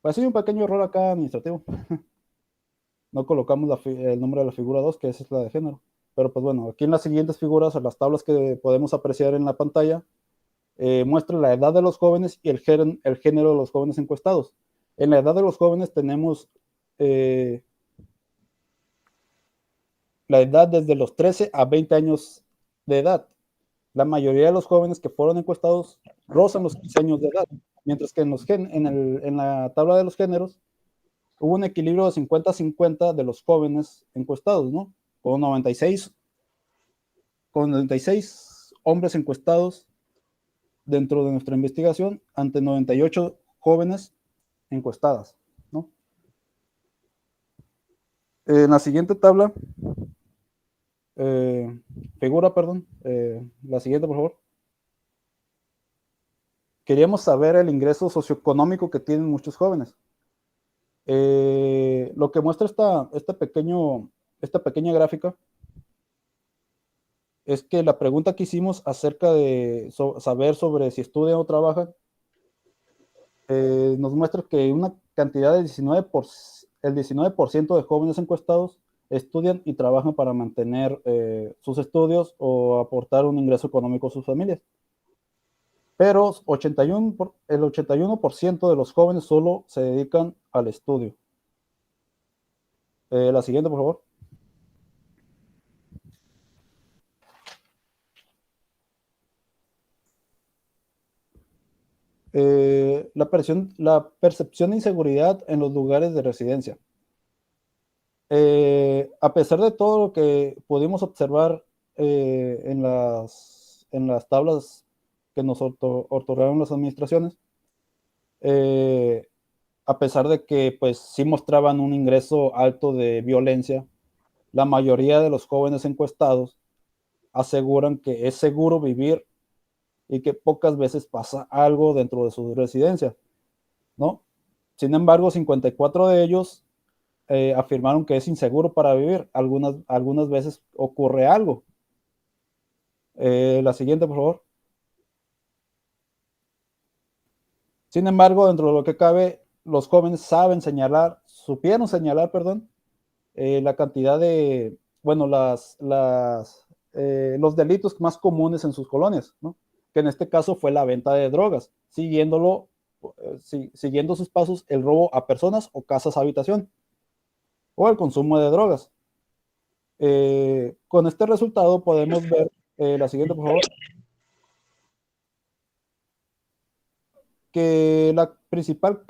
pues sí, un pequeño error acá administrativo. No colocamos el nombre de la figura 2, que esa es la de género. Pero pues bueno, aquí en las siguientes figuras, en las tablas que podemos apreciar en la pantalla, muestra la edad de los jóvenes y el género de los jóvenes encuestados. En la edad de los jóvenes tenemos la edad desde los 13 a 20 años de edad. La mayoría de los jóvenes que fueron encuestados rozan los 15 años de edad, mientras que en la tabla de los géneros hubo un equilibrio de 50-50 de los jóvenes encuestados, ¿no? Con 96 hombres encuestados dentro de nuestra investigación ante 98 jóvenes encuestadas, ¿no? En la siguiente tabla, la siguiente, por favor. Queríamos saber el ingreso socioeconómico que tienen muchos jóvenes. Lo que muestra esta pequeña gráfica es que la pregunta que hicimos acerca de saber sobre si estudian o trabajan, nos muestra que una cantidad del 19% de jóvenes encuestados estudian y trabajan para mantener sus estudios o aportar un ingreso económico a sus familias. Pero el 81% de los jóvenes solo se dedican al estudio. La siguiente, por favor. La percepción de inseguridad en los lugares de residencia. A pesar de todo lo que pudimos observar en las tablas que nos otorgaron las administraciones, a pesar de que pues sí mostraban un ingreso alto de violencia, la mayoría de los jóvenes encuestados aseguran que es seguro vivir y que pocas veces pasa algo dentro de su residencia, ¿no? Sin embargo, 54 de ellos afirmaron que es inseguro para vivir. Algunas veces ocurre algo. La siguiente, por favor. Sin embargo, dentro de lo que cabe, los jóvenes supieron señalar, la cantidad de, bueno, los delitos más comunes en sus colonias, ¿no? Que en este caso fue la venta de drogas, siguiendo sus pasos el robo a personas o casas habitación, o el consumo de drogas. Con este resultado podemos ver, la siguiente, por favor, que la principal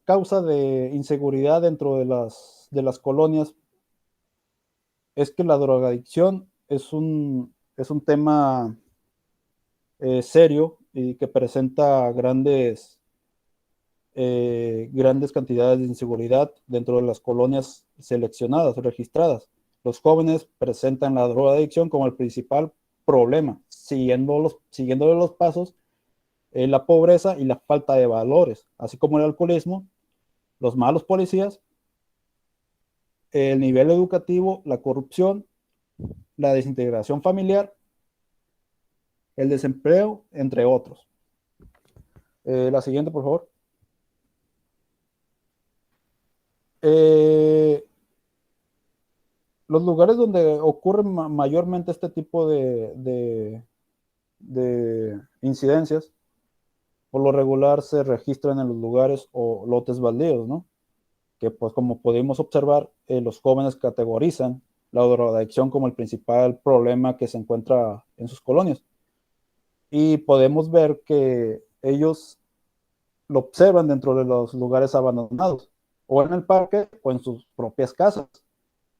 causa de inseguridad dentro de las colonias es que la drogadicción es un tema serio y que presenta grandes cantidades de inseguridad dentro de las colonias seleccionadas, registradas. Los jóvenes presentan la drogadicción como el principal problema, siguiendo los pasos, la pobreza y la falta de valores, así como el alcoholismo, los malos policías, el nivel educativo, la corrupción, la desintegración familiar, el desempleo, entre otros. La siguiente, por favor. Los lugares donde ocurren mayormente este tipo de incidencias, por lo regular se registran en los lugares o lotes baldíos, ¿no? que pues como pudimos observar, los jóvenes categorizan la drogadicción como el principal problema que se encuentra en sus colonias. Y podemos ver que ellos lo observan dentro de los lugares abandonados, o en el parque, o en sus propias casas.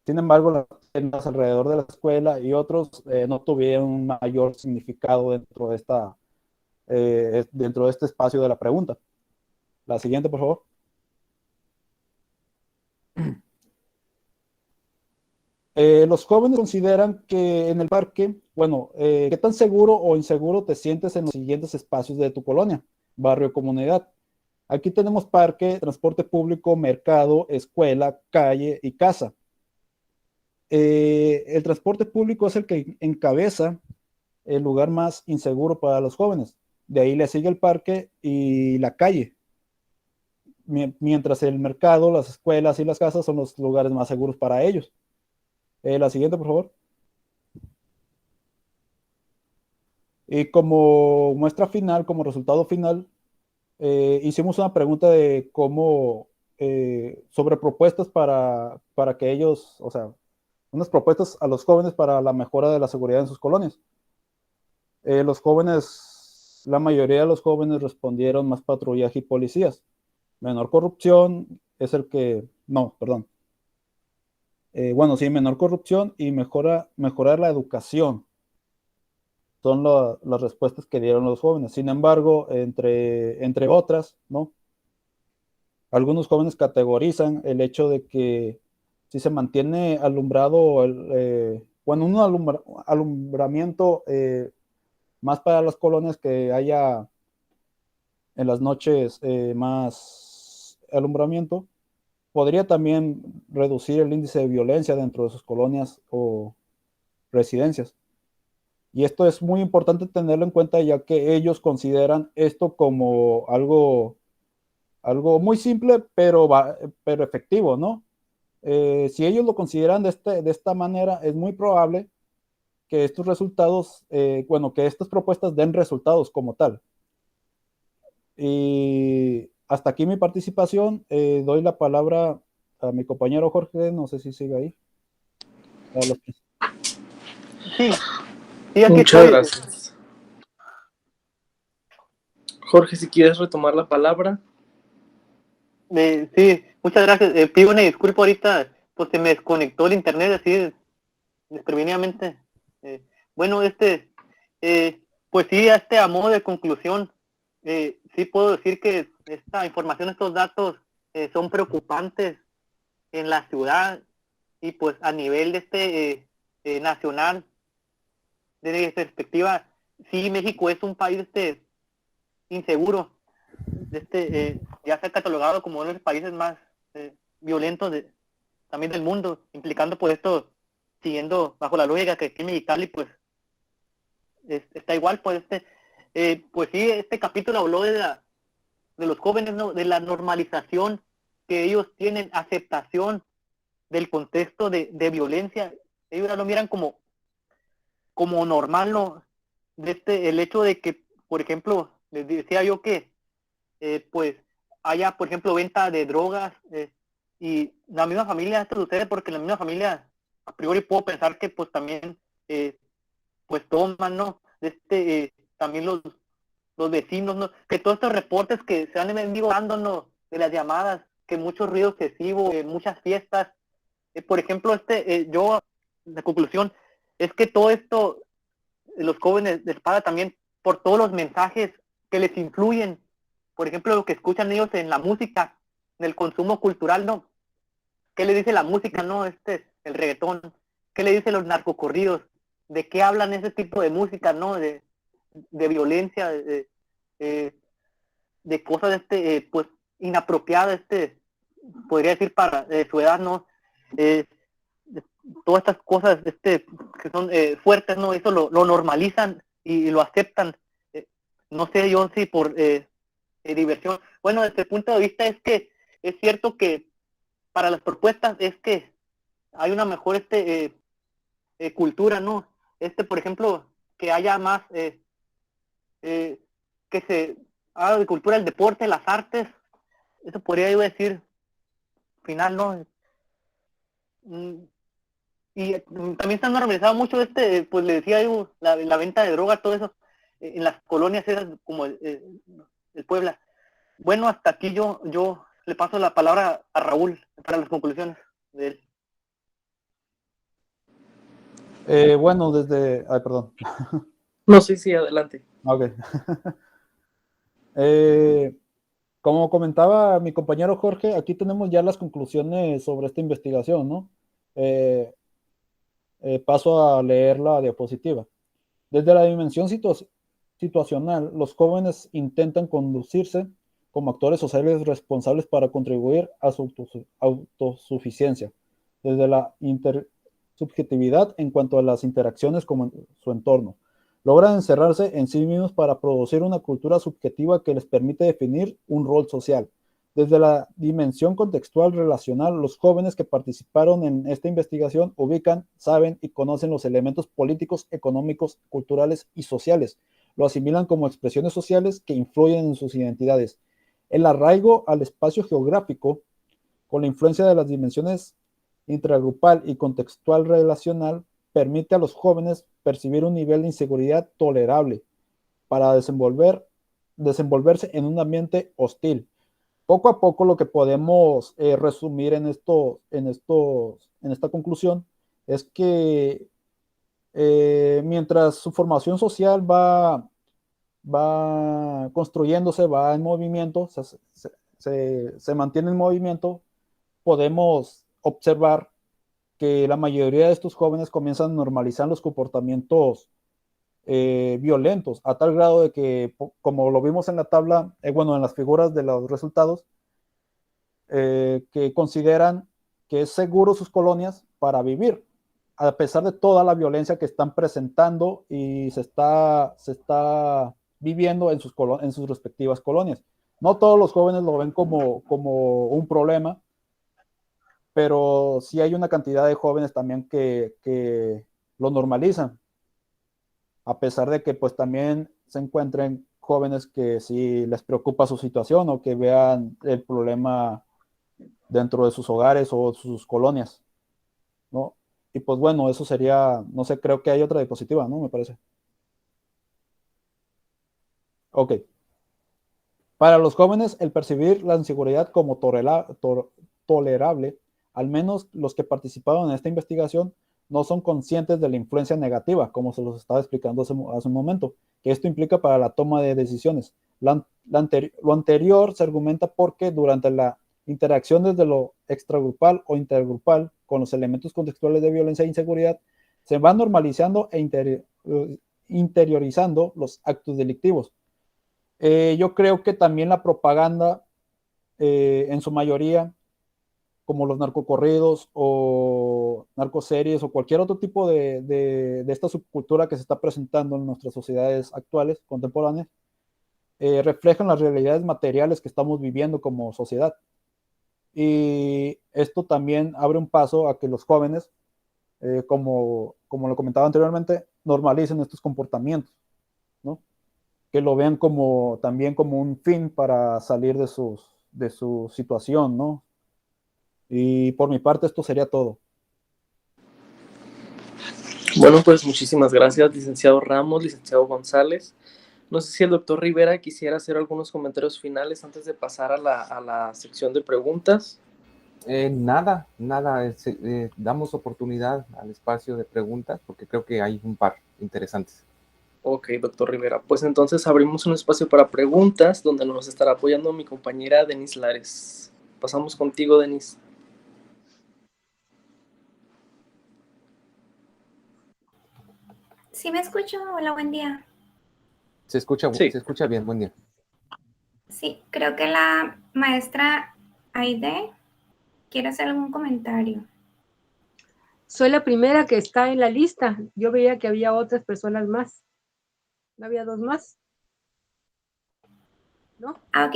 Sin embargo, las tiendas alrededor de la escuela y otros no tuvieron un mayor significado dentro de este espacio de la pregunta. La siguiente, por favor. Los jóvenes consideran que en el parque, bueno, ¿qué tan seguro o inseguro te sientes en los siguientes espacios de tu colonia, barrio, comunidad? Aquí tenemos parque, transporte público, mercado, escuela, calle y casa. El transporte público es el que encabeza el lugar más inseguro para los jóvenes. De ahí le sigue el parque y la calle, mientras el mercado, las escuelas y las casas son los lugares más seguros para ellos. La siguiente, por favor. Y como muestra final, como resultado final, hicimos una pregunta de cómo, sobre propuestas para que ellos, o sea, unas propuestas a los jóvenes para la mejora de la seguridad en sus colonias. Los jóvenes, la mayoría de los jóvenes respondieron más patrullaje y policías. Menor corrupción es el que, no, perdón. Bueno, sí, menor corrupción y mejorar la educación. Son las respuestas que dieron los jóvenes. Sin embargo, entre otras, ¿no? Algunos jóvenes categorizan el hecho de que si se mantiene alumbrado, bueno, un alumbramiento más para las colonias, que haya en las noches más alumbramiento, podría también reducir el índice de violencia dentro de sus colonias o residencias. Y esto es muy importante tenerlo en cuenta, ya que ellos consideran esto como algo muy simple, pero efectivo, ¿no? Si ellos lo consideran de esta manera, es muy probable que estos resultados, bueno, que estas propuestas den resultados como tal. Y hasta aquí mi participación. Doy la palabra a mi compañero Jorge, no sé si sigue ahí. Sí, sí, aquí Muchas estoy. gracias. Jorge, si quieres retomar la palabra. Sí, muchas gracias. Pido una disculpa ahorita, pues se me desconectó el internet así desprevenidamente. Bueno, pues sí, a modo de conclusión, sí puedo decir que esta información, estos datos son preocupantes en la ciudad y pues a nivel nacional, desde mi perspectiva, sí, México es un país inseguro, ya se ha catalogado como uno de los países más violentos también del mundo, implicando por esto, siguiendo bajo la lógica que aquí en Mexicali pues está igual, pues sí, este capítulo habló de los jóvenes, ¿no? De la normalización que ellos tienen, aceptación del contexto de violencia. Ellos ya lo miran como normal, ¿no? El hecho de que, por ejemplo, les decía yo que pues haya, por ejemplo, venta de drogas, y la misma familia, esto sucede porque la misma familia, a priori puedo pensar que pues también pues toman, ¿no? También los vecinos, ¿no? Que todos estos reportes que se han venido dando, ¿no? De las llamadas, que mucho ruido excesivo, muchas fiestas. Por ejemplo, la conclusión es que todo esto, los jóvenes les paga también por todos los mensajes que les influyen. Por ejemplo, lo que escuchan ellos en la música, en el consumo cultural, ¿no? ¿Qué le dice la música, no? El reggaetón. ¿Qué le dicen los narcocorridos? ¿De qué hablan ese tipo de música, no? De violencia, de cosas, pues, inapropiadas, podría decir para su edad, ¿no? Eh, Todas estas cosas, que son fuertes, ¿no? Eso lo normalizan y lo aceptan. No sé yo si por diversión. Bueno, desde el punto de vista es que es cierto que para las propuestas es que hay una mejor cultura, ¿no? Por ejemplo, que haya más, que se haga de cultura el deporte, las artes, eso podría yo decir final, ¿no? Y también está normalizado mucho pues le decía yo, la venta de drogas, todo eso, en las colonias esas como el Puebla. Bueno, hasta aquí yo le paso la palabra a Raúl para las conclusiones de él. Bueno, desde... Ay, perdón. No, sí, adelante. Ok. Como comentaba mi compañero Jorge, aquí tenemos ya las conclusiones sobre esta investigación, ¿no? Paso a leer la diapositiva. Desde la dimensión situacional, los jóvenes intentan conducirse como actores sociales responsables para contribuir a su autosuficiencia. Desde la intersubjetividad en cuanto a las interacciones con su entorno. Logran encerrarse en sí mismos para producir una cultura subjetiva que les permite definir un rol social. Desde la dimensión contextual relacional, los jóvenes que participaron en esta investigación ubican, saben y conocen los elementos políticos, económicos, culturales y sociales. Lo asimilan como expresiones sociales que influyen en sus identidades. El arraigo al espacio geográfico, con la influencia de las dimensiones intragrupal y contextual relacional, permite a los jóvenes percibir un nivel de inseguridad tolerable para desenvolverse en un ambiente hostil. Poco a poco lo que podemos resumir en esta conclusión es que mientras su formación social va construyéndose, va en movimiento, se mantiene en movimiento, podemos observar que la mayoría de estos jóvenes comienzan a normalizar los comportamientos violentos, a tal grado de que, como lo vimos en la tabla, bueno, en las figuras de los resultados, que consideran que es seguro sus colonias para vivir, a pesar de toda la violencia que están presentando y se está viviendo en sus respectivas colonias. No todos los jóvenes lo ven como un problema, pero sí hay una cantidad de jóvenes también que lo normalizan, a pesar de que pues también se encuentren jóvenes que sí les preocupa su situación o que vean el problema dentro de sus hogares o sus colonias, ¿no? Y pues bueno, eso sería, no sé, creo que hay otra diapositiva, ¿no? Me parece. Ok. Para los jóvenes, el percibir la inseguridad como tolerable, al menos los que participaron en esta investigación, no son conscientes de la influencia negativa, como se los estaba explicando hace un momento, que esto implica para la toma de decisiones. Lo anterior se argumenta porque durante la interacción desde lo extragrupal o intergrupal con los elementos contextuales de violencia e inseguridad, se van normalizando e interiorizando los actos delictivos. Yo creo que también la propaganda, en su mayoría, como los narcocorridos o narcoseries o cualquier otro tipo de esta subcultura que se está presentando en nuestras sociedades actuales, contemporáneas, reflejan las realidades materiales que estamos viviendo como sociedad. Y esto también abre un paso a que los jóvenes, como lo comentaba anteriormente, normalicen estos comportamientos, ¿no? Que lo vean también como un fin para salir de su situación, ¿no? Y por mi parte esto sería todo. Bueno, pues muchísimas gracias, licenciado Ramos, licenciado González. No sé si el doctor Rivera quisiera hacer algunos comentarios finales antes de pasar a la sección de preguntas. Nada, damos oportunidad al espacio de preguntas porque creo que hay un par interesantes. Ok, doctor Rivera. Pues entonces abrimos un espacio para preguntas donde nos estará apoyando mi compañera Denise Lares. Pasamos contigo, Denise. ¿Sí me escucho? Hola, buen día. Se escucha bien, buen día. Sí, creo que la maestra Aide quiere hacer algún comentario. Soy la primera que está en la lista. Yo veía que había otras personas más. ¿No había dos más? ¿No? Ah, ok.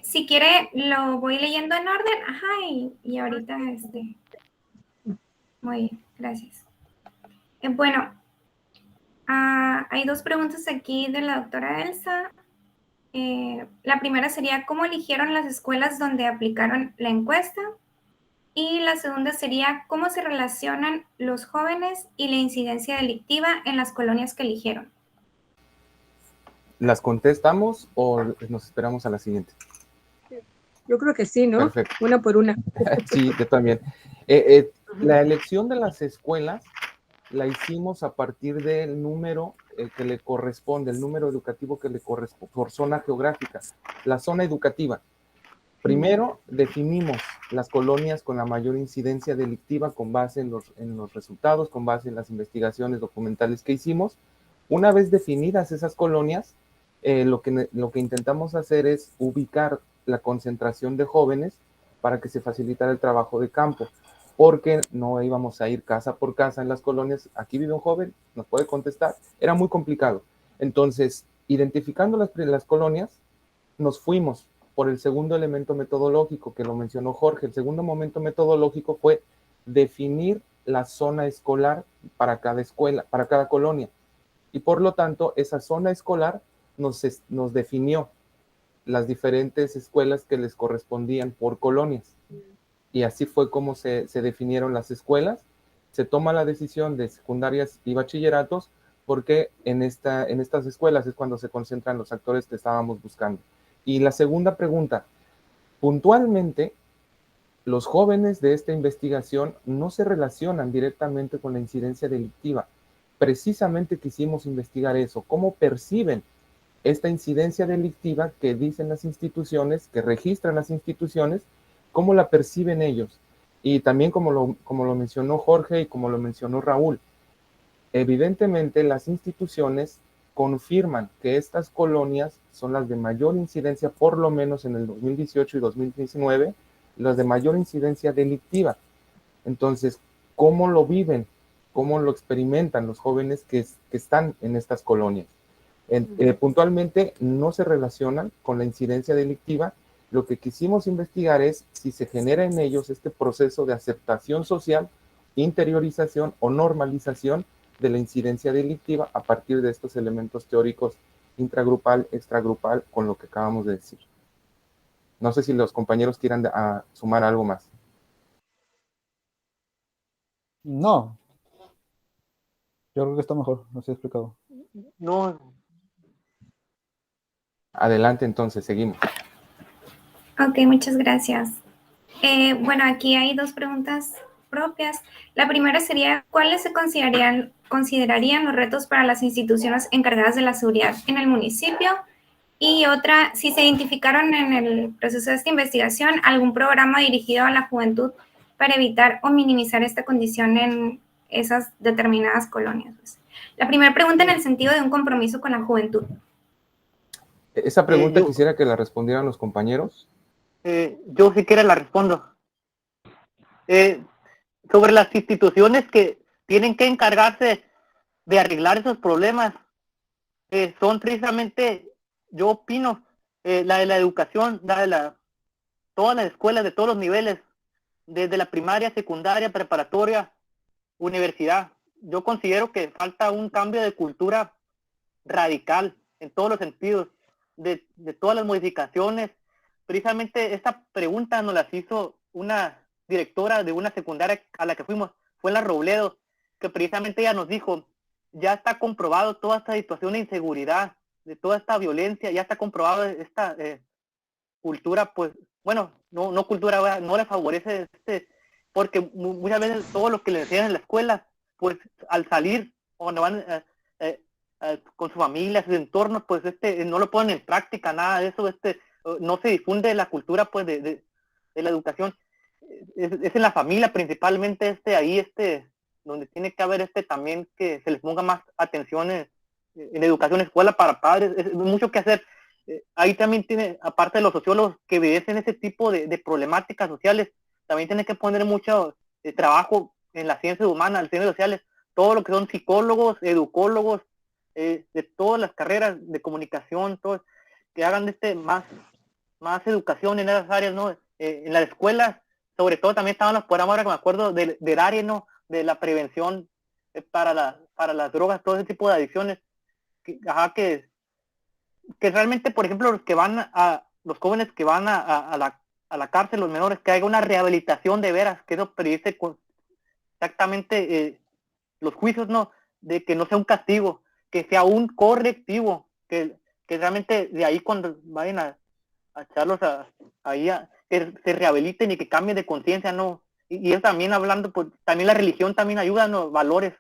Si quiere, lo voy leyendo en orden. Ajá, y ahorita Muy bien, gracias. Bueno, hay dos preguntas aquí de la doctora Elsa. La primera sería, ¿cómo eligieron las escuelas donde aplicaron la encuesta? Y la segunda sería, ¿cómo se relacionan los jóvenes y la incidencia delictiva en las colonias que eligieron? ¿Las contestamos o nos esperamos a la siguiente? Yo creo que sí, ¿no? Perfecto. Una por una. Sí, yo también. La elección de las escuelas la hicimos a partir del número que le corresponde, el número educativo que le corresponde por zona geográfica, la zona educativa. Primero definimos las colonias con la mayor incidencia delictiva con base en los resultados, con base en las investigaciones documentales que hicimos. Una vez definidas esas colonias, lo que intentamos hacer es ubicar la concentración de jóvenes para que se facilitara el trabajo de campo, porque no íbamos a ir casa por casa en las colonias. Aquí vive un joven, nos puede contestar. Era muy complicado. Entonces, identificando las colonias, nos fuimos por el segundo elemento metodológico que lo mencionó Jorge. El segundo momento metodológico fue definir la zona escolar para cada escuela, para cada colonia. Y por lo tanto, esa zona escolar nos definió las diferentes escuelas que les correspondían por colonias. Y así fue como se definieron las escuelas. Se toma la decisión de secundarias y bachilleratos porque en estas escuelas es cuando se concentran los actores que estábamos buscando. Y la segunda pregunta, puntualmente, los jóvenes de esta investigación no se relacionan directamente con la incidencia delictiva. Precisamente quisimos investigar eso, cómo perciben esta incidencia delictiva que dicen las instituciones, que registran las instituciones, cómo la perciben ellos. Y también como lo mencionó Jorge y como lo mencionó Raúl, evidentemente las instituciones confirman que estas colonias son las de mayor incidencia, por lo menos en el 2018 y 2019, las de mayor incidencia delictiva. Entonces, ¿cómo lo viven? ¿Cómo lo experimentan los jóvenes que están en estas colonias? Puntualmente no se relacionan con la incidencia delictiva. Lo que quisimos investigar es si se genera en ellos este proceso de aceptación social, interiorización o normalización de la incidencia delictiva a partir de estos elementos teóricos intragrupal, extragrupal, con lo que acabamos de decir. No sé si los compañeros quieran sumar algo más. No. Yo creo que está mejor, así explicado. No, Adelante, entonces, seguimos. Ok, muchas gracias. Bueno, aquí hay dos preguntas propias. La primera sería, ¿cuáles se considerarían los retos para las instituciones encargadas de la seguridad en el municipio? Y otra, si se identificaron en el proceso de esta investigación algún programa dirigido a la juventud para evitar o minimizar esta condición en esas determinadas colonias. La primera pregunta en el sentido de un compromiso con la juventud. Esa pregunta quisiera que la respondieran los compañeros. Yo si quiera la respondo. Sobre las instituciones que tienen que encargarse de arreglar esos problemas, son precisamente, yo opino, la de la educación, todas las escuelas de todos los niveles, desde la primaria, secundaria, preparatoria, universidad. Yo considero que falta un cambio de cultura radical en todos los sentidos, de todas las modificaciones. Precisamente esta pregunta nos las hizo una directora de una secundaria a la que fuimos, fue en la Robledo, que precisamente ella nos dijo, ya está comprobado toda esta situación de inseguridad, de toda esta violencia, ya está comprobado esta cultura, pues, bueno, no cultura, no le favorece porque muchas veces todo lo que le enseñan en la escuela, pues al salir, cuando van con su familia, sus entornos, pues no lo ponen en práctica, nada de eso, no se difunde la cultura, pues, de la educación. Es en la familia principalmente, ahí, donde tiene que haber también que se les ponga más atención en educación, escuela para padres, es mucho que hacer. Ahí también tiene, aparte de los sociólogos que obedecen ese tipo de problemáticas sociales, también tiene que poner mucho trabajo en las ciencias humanas, las ciencias sociales, todo lo que son psicólogos, educólogos, de todas las carreras de comunicación, todos, que hagan más educación en esas áreas, ¿no? En las escuelas, sobre todo también estaban los programas, ahora que me acuerdo, del área, ¿no? De la prevención para las drogas, todo ese tipo de adicciones, que realmente, por ejemplo, los jóvenes que van a a la cárcel los menores, que haya una rehabilitación de veras, que eso predice exactamente los juicios, ¿no? De que no sea un castigo, que sea un correctivo, que realmente de ahí cuando vayan a echarlos que se rehabiliten y que cambien de conciencia, ¿no? Y eso también hablando, pues también la religión también ayuda, ¿no? Valores.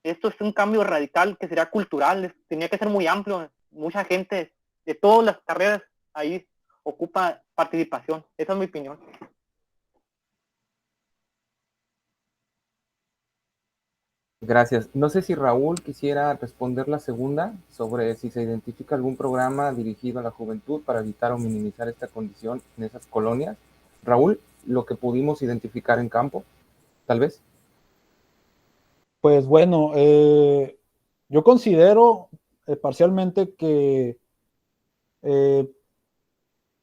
Esto es un cambio radical que sería cultural, tenía que ser muy amplio, mucha gente de todas las carreras ahí ocupa participación. Esa es mi opinión. Gracias. No sé si Raúl quisiera responder la segunda sobre si se identifica algún programa dirigido a la juventud para evitar o minimizar esta condición en esas colonias. Raúl, lo que pudimos identificar en campo, tal vez. Pues bueno, yo considero parcialmente que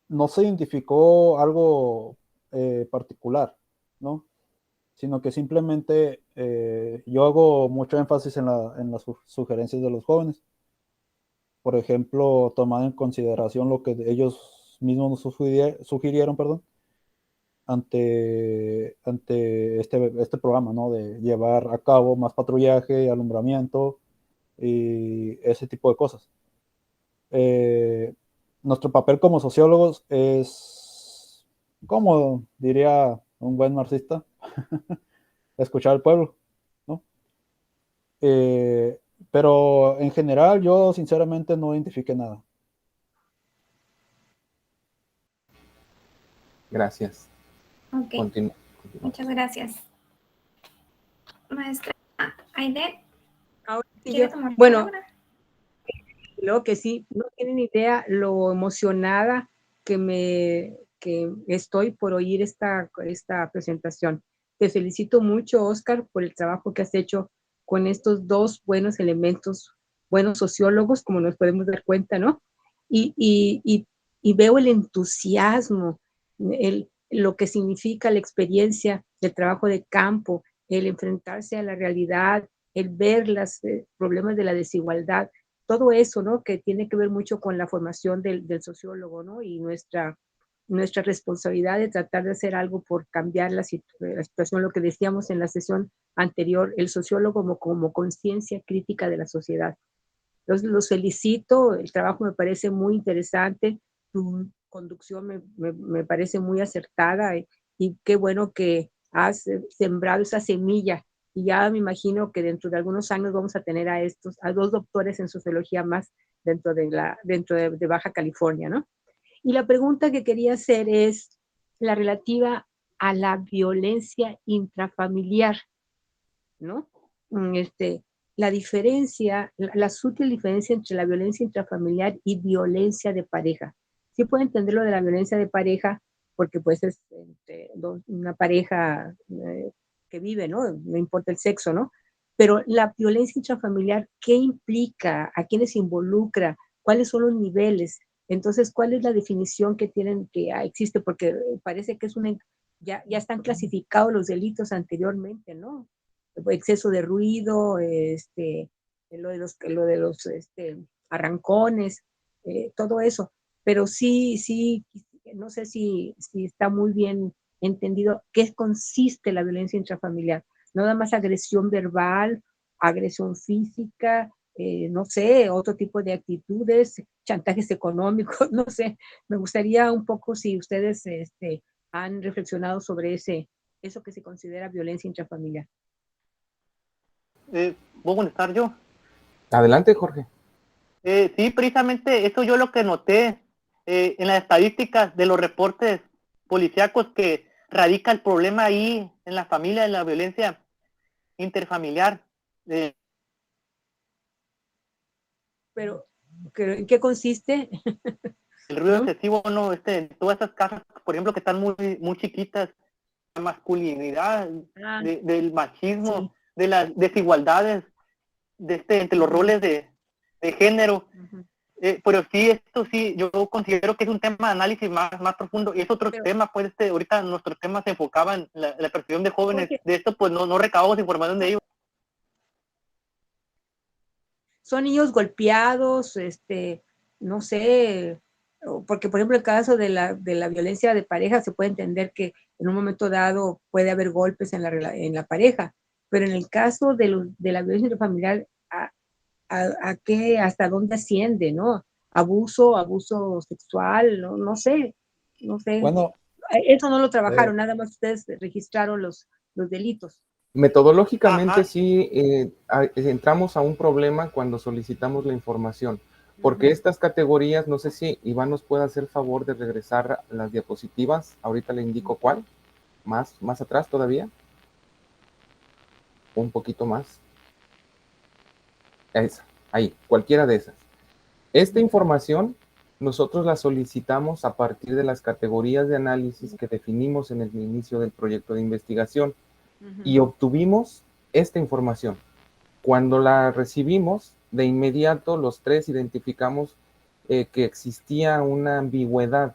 no se identificó algo particular, ¿no? Sino que simplemente yo hago mucho énfasis en las sugerencias de los jóvenes. Por ejemplo, tomar en consideración lo que ellos mismos nos sugirieron, perdón, ante este programa, ¿no? De llevar a cabo más patrullaje, alumbramiento y ese tipo de cosas. Nuestro papel como sociólogos es, como diría un buen marxista, escuchar al pueblo, ¿no? Pero en general yo sinceramente no identifiqué nada. Gracias. Ok, Continúa. muchas gracias. Maestra Aide, Ahora sí ¿quiere yo, tomar la bueno, palabra? creo que sí, no tienen idea lo emocionada que estoy por oír esta presentación. Te felicito mucho, Oscar, por el trabajo que has hecho con estos dos buenos elementos, buenos sociólogos, como nos podemos dar cuenta, ¿no? Y veo el entusiasmo, lo que significa la experiencia del trabajo de campo, el enfrentarse a la realidad, el ver los problemas de la desigualdad, todo eso, ¿no? Que tiene que ver mucho con la formación del sociólogo, ¿no? Y nuestra responsabilidad de tratar de hacer algo por cambiar la situación, lo que decíamos en la sesión anterior, el sociólogo como conciencia crítica de la sociedad. Entonces, los felicito, el trabajo me parece muy interesante, tu conducción me parece muy acertada y qué bueno que has sembrado esa semilla y ya me imagino que dentro de algunos años vamos a tener a dos doctores en sociología más dentro de Baja California, ¿no? Y la pregunta que quería hacer es la relativa a la violencia intrafamiliar, ¿no? La diferencia, la sutil diferencia entre la violencia intrafamiliar y violencia de pareja. Sí puedo entender lo de la violencia de pareja, porque pues es una pareja que vive, ¿no? No importa el sexo, ¿no? Pero la violencia intrafamiliar, ¿qué implica? ¿A quiénes involucra? ¿Cuáles son los niveles? Entonces, ¿cuál es la definición que existe? Porque parece que ya están clasificados los delitos anteriormente, ¿no? Exceso de ruido, lo de los arrancones, todo eso. Pero sí, no sé si está muy bien entendido qué consiste la violencia intrafamiliar. No nada más agresión verbal, agresión física, no sé, otro tipo de actitudes, chantajes económicos, no sé. Me gustaría un poco si ustedes han reflexionado sobre eso que se considera violencia intrafamiliar. ¿Puedo contestar yo? Adelante, Jorge. Sí, precisamente eso yo lo que noté en las estadísticas de los reportes policíacos, que radica el problema ahí en la familia, en la violencia interfamiliar. Pero, ¿en qué consiste? El ruido ¿No? excesivo, no, todas esas casas, por ejemplo, que están muy chiquitas, la masculinidad, del machismo, Sí. de las desigualdades entre los roles de género. Pero sí, esto sí, yo considero que es un tema de análisis más profundo, y es otro tema, pues ahorita nuestro tema se enfocaba en la percepción de jóvenes. De esto pues no recabamos información de ellos. Son niños golpeados, no sé, porque por ejemplo el caso de la violencia de pareja se puede entender que en un momento dado puede haber golpes en la pareja, pero en el caso de la violencia intrafamiliar, hasta dónde asciende, ¿no? Abuso sexual, no sé. Bueno, Eso no lo trabajaron, nada más ustedes registraron los delitos. Metodológicamente Ajá. sí entramos a un problema cuando solicitamos la información, porque estas categorías, no sé si Iván nos puede hacer favor de regresar las diapositivas, ahorita le indico cuál, más atrás todavía, un poquito más, esa, ahí, cualquiera de esas. Esta información nosotros la solicitamos a partir de las categorías de análisis que definimos en el inicio del proyecto de investigación y obtuvimos esta información. Cuando la recibimos, de inmediato los tres identificamos que existía una ambigüedad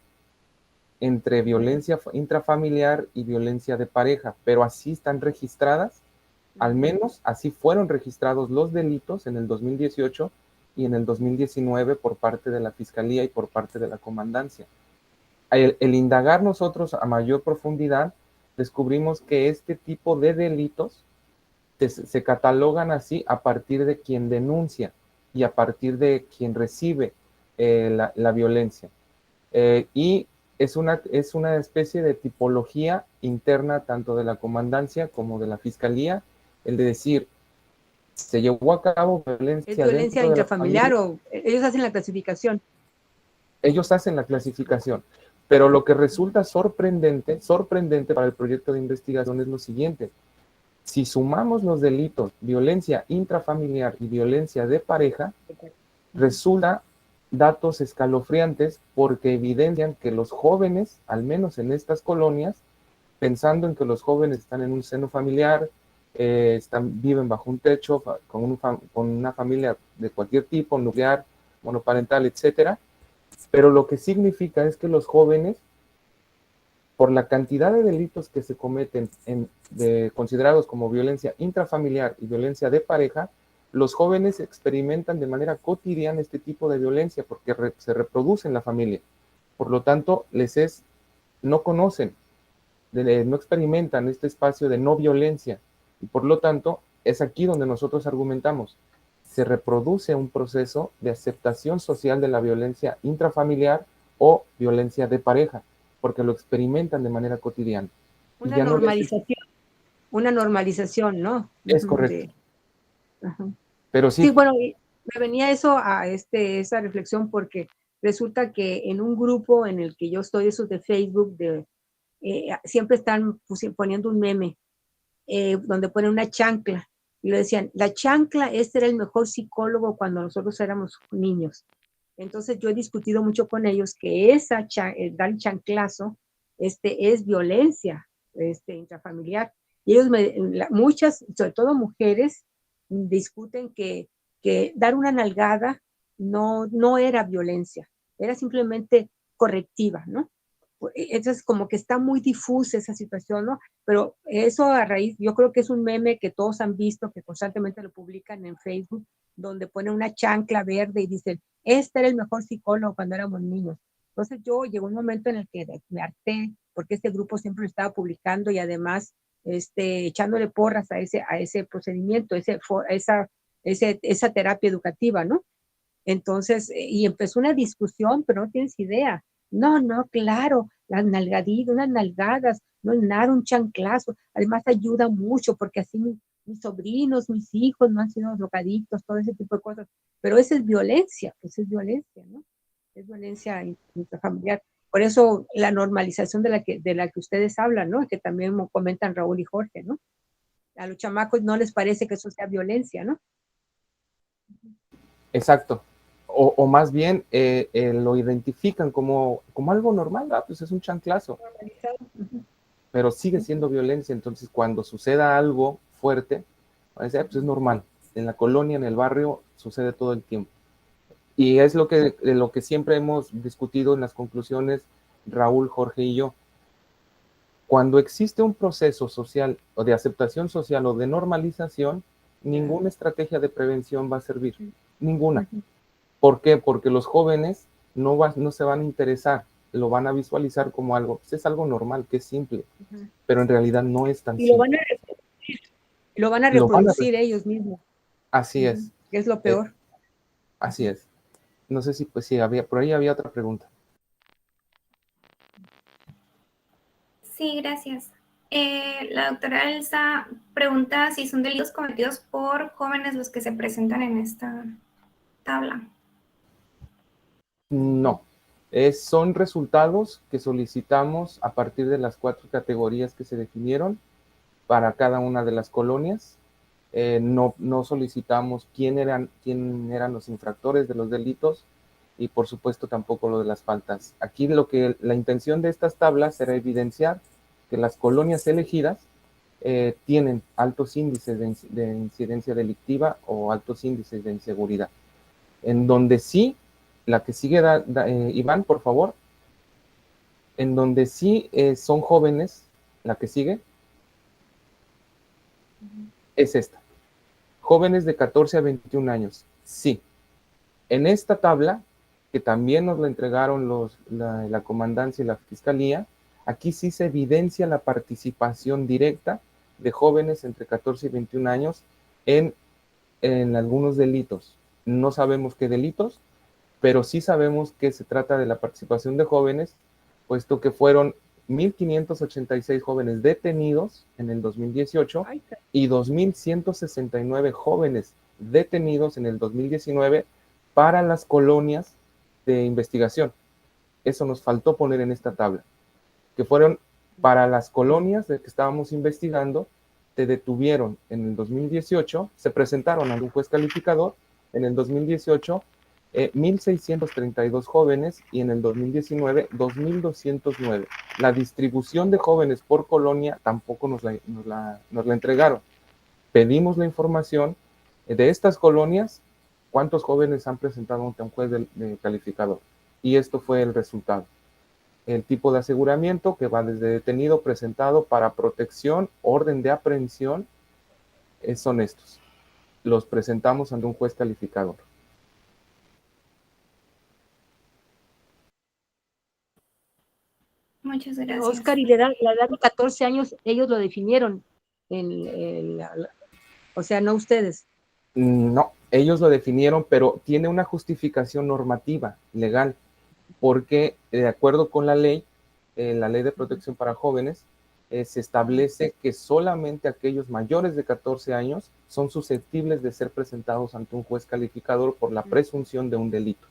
entre violencia intrafamiliar y violencia de pareja, pero así están registradas, al menos así fueron registrados los delitos en el 2018 y en el 2019 por parte de la Fiscalía y por parte de la Comandancia. El indagar nosotros a mayor profundidad, descubrimos que este tipo de delitos se catalogan así a partir de quien denuncia y a partir de quien recibe la violencia. Y es una especie de tipología interna tanto de la comandancia como de la fiscalía, el de decir, se llevó a cabo violencia. ¿Es violencia dentro intrafamiliar o ellos hacen la clasificación? Ellos hacen la clasificación, pero lo que resulta sorprendente para el proyecto de investigación es lo siguiente. Si sumamos los delitos, violencia intrafamiliar y violencia de pareja, resulta datos escalofriantes porque evidencian que los jóvenes, al menos en estas colonias, pensando en que los jóvenes están en un seno familiar, viven bajo un techo, con una familia de cualquier tipo, nuclear, monoparental, etcétera, pero lo que significa es que los jóvenes, por la cantidad de delitos que se cometen considerados como violencia intrafamiliar y violencia de pareja, los jóvenes experimentan de manera cotidiana este tipo de violencia porque se reproduce en la familia. Por lo tanto, no conocen, no experimentan este espacio de no violencia y por lo tanto es aquí donde nosotros argumentamos. Se reproduce un proceso de aceptación social de la violencia intrafamiliar o violencia de pareja, porque lo experimentan de manera cotidiana. Una normalización, ¿no? Es correcto. Ajá. Pero sí. Sí, bueno, me venía eso a esa reflexión porque resulta que en un grupo en el que yo estoy, esos de Facebook, siempre están poniendo un meme donde ponen una chancla y lo decían, la chancla, este era el mejor psicólogo cuando nosotros éramos niños. Entonces yo he discutido mucho con ellos que dar el chanclazo es violencia intrafamiliar. Y ellos, muchas, sobre todo mujeres, discuten que dar una nalgada no era violencia, era simplemente correctiva, ¿no? Entonces como que está muy difusa esa situación, ¿no? Pero eso a raíz, yo creo que es un meme que todos han visto, que constantemente lo publican en Facebook, donde ponen una chancla verde y dicen, este era el mejor psicólogo cuando éramos niños. Entonces llegó un momento en el que me harté, porque este grupo siempre lo estaba publicando y además echándole porras a ese procedimiento, esa terapia educativa, ¿no? Entonces, y empezó una discusión, pero no tienes idea. No, claro, las nalgaditas, unas nalgadas, no es nada, un chanclazo. Además ayuda mucho porque así mis sobrinos, mis hijos no han sido drogadictos, todo ese tipo de cosas. Pero esa es violencia, ¿no? Es violencia intrafamiliar. Por eso la normalización de la que ustedes hablan, ¿no? Que también comentan Raúl y Jorge, ¿no? A los chamacos no les parece que eso sea violencia, ¿no? Exacto. O más bien lo identifican como algo normal, pues es un chanclazo. Pero sigue siendo violencia, entonces cuando suceda algo fuerte, pues es normal. En la colonia, en el barrio, sucede todo el tiempo. Y es lo que siempre hemos discutido en las conclusiones, Raúl, Jorge y yo. Cuando existe un proceso social o de aceptación social o de normalización, ninguna estrategia de prevención va a servir. Ninguna. ¿Por qué? Porque los jóvenes no se van a interesar, lo van a visualizar como algo, pues es algo normal, que es simple, pero en realidad no es tan Y lo simple. van a Lo van a reproducir ellos mismos. Así es. Que es lo peor. Así es. No sé si, pues sí, por ahí había otra pregunta. Sí, gracias. La doctora Elsa pregunta si son delitos cometidos por jóvenes los que se presentan en esta tabla. No. Son resultados que solicitamos a partir de las 4 categorías que se definieron para cada una de las colonias. No solicitamos quién eran los infractores de los delitos y por supuesto tampoco lo de las faltas. Aquí la intención de estas tablas era evidenciar que las colonias elegidas tienen altos índices de incidencia delictiva o altos índices de inseguridad. En donde sí, la que sigue, Iván, por favor, en donde sí son jóvenes, la que sigue, es esta. Jóvenes de 14 a 21 años, sí. En esta tabla, que también nos la entregaron la comandancia y la fiscalía, aquí sí se evidencia la participación directa de jóvenes entre 14 y 21 años en algunos delitos. No sabemos qué delitos, pero sí sabemos que se trata de la participación de jóvenes, puesto que fueron 1,586 jóvenes detenidos en el 2018 y 2,169 jóvenes detenidos en el 2019 para las colonias de investigación. Eso nos faltó poner en esta tabla, que fueron para las colonias de que estábamos investigando, te detuvieron en el 2018, se presentaron ante un juez calificador en el 2018, 1,632 jóvenes y en el 2019, 2,209. La distribución de jóvenes por colonia tampoco nos la entregaron. Pedimos la información de estas colonias, cuántos jóvenes han presentado ante un juez de calificador. Y esto fue el resultado. El tipo de aseguramiento que va desde detenido presentado para protección, orden de aprehensión, son estos. Los presentamos ante un juez calificador. Muchas gracias. Oscar, y la edad de 14 años, ellos lo definieron, o sea, no ustedes. No, ellos lo definieron, pero tiene una justificación normativa, legal, porque de acuerdo con la ley de protección para jóvenes, se establece que solamente aquellos mayores de 14 años son susceptibles de ser presentados ante un juez calificador por la presunción de un delito.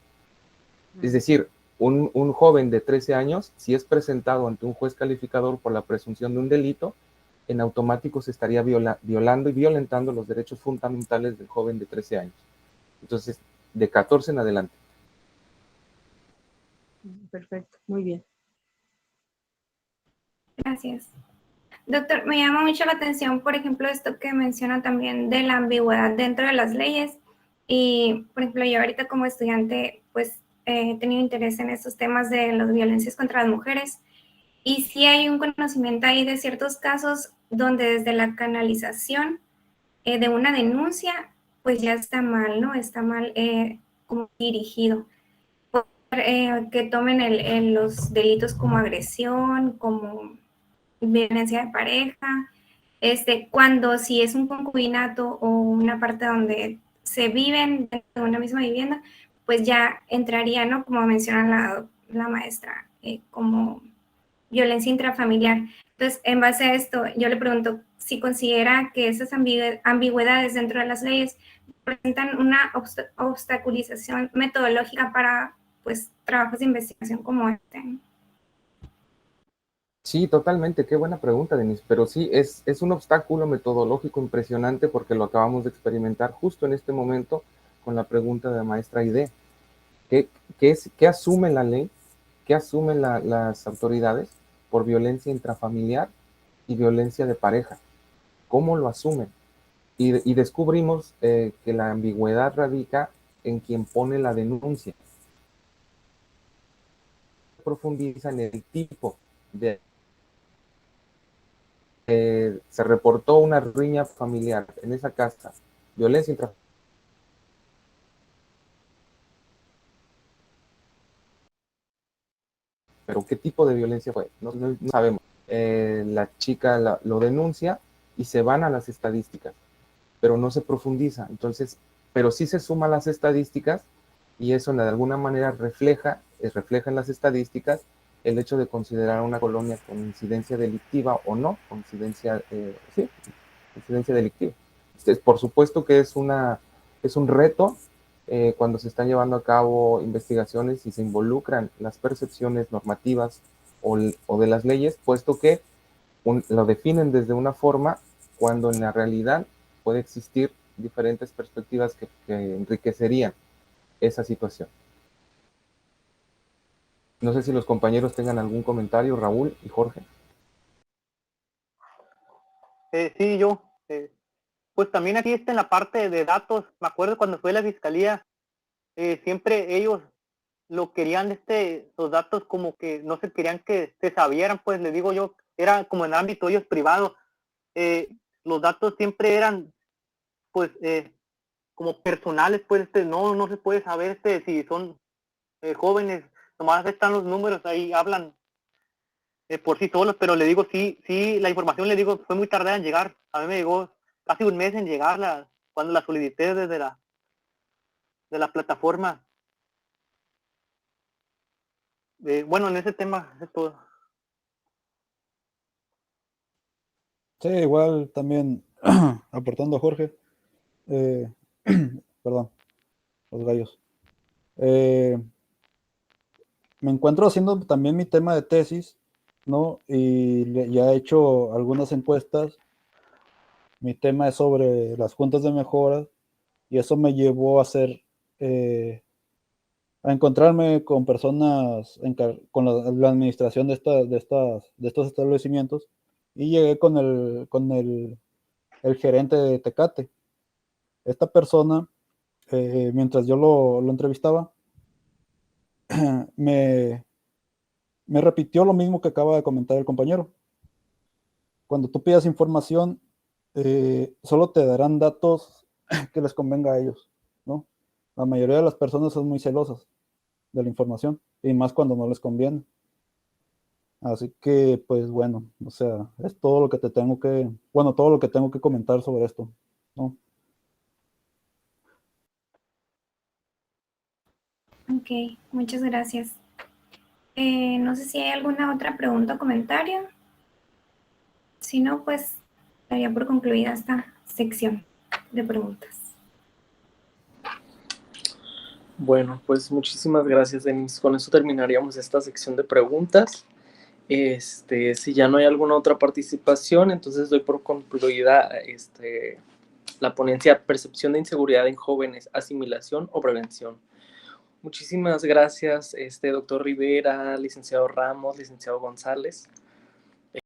Es decir, un joven de 13 años, si es presentado ante un juez calificador por la presunción de un delito, en automático se estaría violando y violentando los derechos fundamentales del joven de 13 años. Entonces, de 14 en adelante. Perfecto, muy bien. Gracias. Doctor, me llama mucho la atención, por ejemplo, esto que menciona también de la ambigüedad dentro de las leyes. Y, por ejemplo, yo ahorita como estudiante, pues he tenido interés en estos temas de las violencias contra las mujeres. Y sí hay un conocimiento ahí de ciertos casos donde desde la canalización de una denuncia, pues ya está mal, ¿no? Está mal como dirigido. Que tomen los delitos como agresión, como violencia de pareja, cuando si es un concubinato o una parte donde se viven dentro de una misma vivienda, pues ya entraría, ¿no? Como menciona la maestra, como violencia intrafamiliar. Entonces, en base a esto, yo le pregunto si considera que esas ambigüedades dentro de las leyes presentan una obstaculización metodológica para, pues, trabajos de investigación como este. Sí, totalmente. Qué buena pregunta, Denise. Pero sí, es un obstáculo metodológico impresionante porque lo acabamos de experimentar justo en este momento con la pregunta de la maestra Aide. ¿Qué asume la ley? ¿Qué asumen las autoridades por violencia intrafamiliar y violencia de pareja? ¿Cómo lo asumen? Y descubrimos que la ambigüedad radica en quien pone la denuncia. Profundiza en el tipo de... se reportó una riña familiar en esa casa, violencia intrafamiliar. pero ¿qué tipo de violencia fue? No sabemos. La chica lo denuncia y se van a las estadísticas, pero no se profundiza. Entonces, pero sí se suman las estadísticas y eso de alguna manera refleja en las estadísticas el hecho de considerar una colonia con incidencia delictiva o no, con incidencia delictiva. Por supuesto que es un reto cuando se están llevando a cabo investigaciones y se involucran las percepciones normativas o de las leyes, puesto que lo definen desde una forma cuando en la realidad puede existir diferentes perspectivas que enriquecerían esa situación. No sé si los compañeros tengan algún comentario, Raúl y Jorge. Sí, yo. Pues también aquí está en la parte de datos. Me acuerdo cuando fue la fiscalía, siempre ellos lo querían, los datos como que no se querían que se sabieran, pues les digo yo, era como en ámbito ellos privado. Los datos siempre eran, pues, como personales, pues, no se puede saber, si son jóvenes, nomás están los números ahí, hablan por sí solos, pero le digo, sí, la información, le digo, fue muy tardada en llegar. A mí me llegó casi un mes en llegar cuando la solicité desde de la plataforma. Bueno, en ese tema es todo. Sí, igual también aportando a Jorge. Perdón, los gallos. Me encuentro haciendo también mi tema de tesis, ¿no? Y ya he hecho algunas encuestas. Mi tema es sobre las juntas de mejora y eso me llevó a hacer, a encontrarme con personas, con la administración de estos establecimientos y llegué con el gerente de Tecate. Esta persona, mientras yo lo entrevistaba, me repitió lo mismo que acaba de comentar el compañero. Cuando tú pidas información, solo te darán datos que les convenga a ellos, ¿no? La mayoría de las personas son muy celosas de la información, y más cuando no les conviene. Así que, pues bueno, o sea, es todo lo que todo lo que tengo que comentar sobre esto, ¿no? Ok, muchas gracias. No sé si hay alguna otra pregunta o comentario. Si no, pues daría por concluida esta sección de preguntas. Bueno, pues muchísimas gracias, Denise. Con eso terminaríamos esta sección de preguntas. Si ya no hay alguna otra participación, entonces doy por concluida la ponencia Percepción de inseguridad en jóvenes, asimilación o prevención. Muchísimas gracias, doctor Rivera, licenciado Ramos, licenciado González.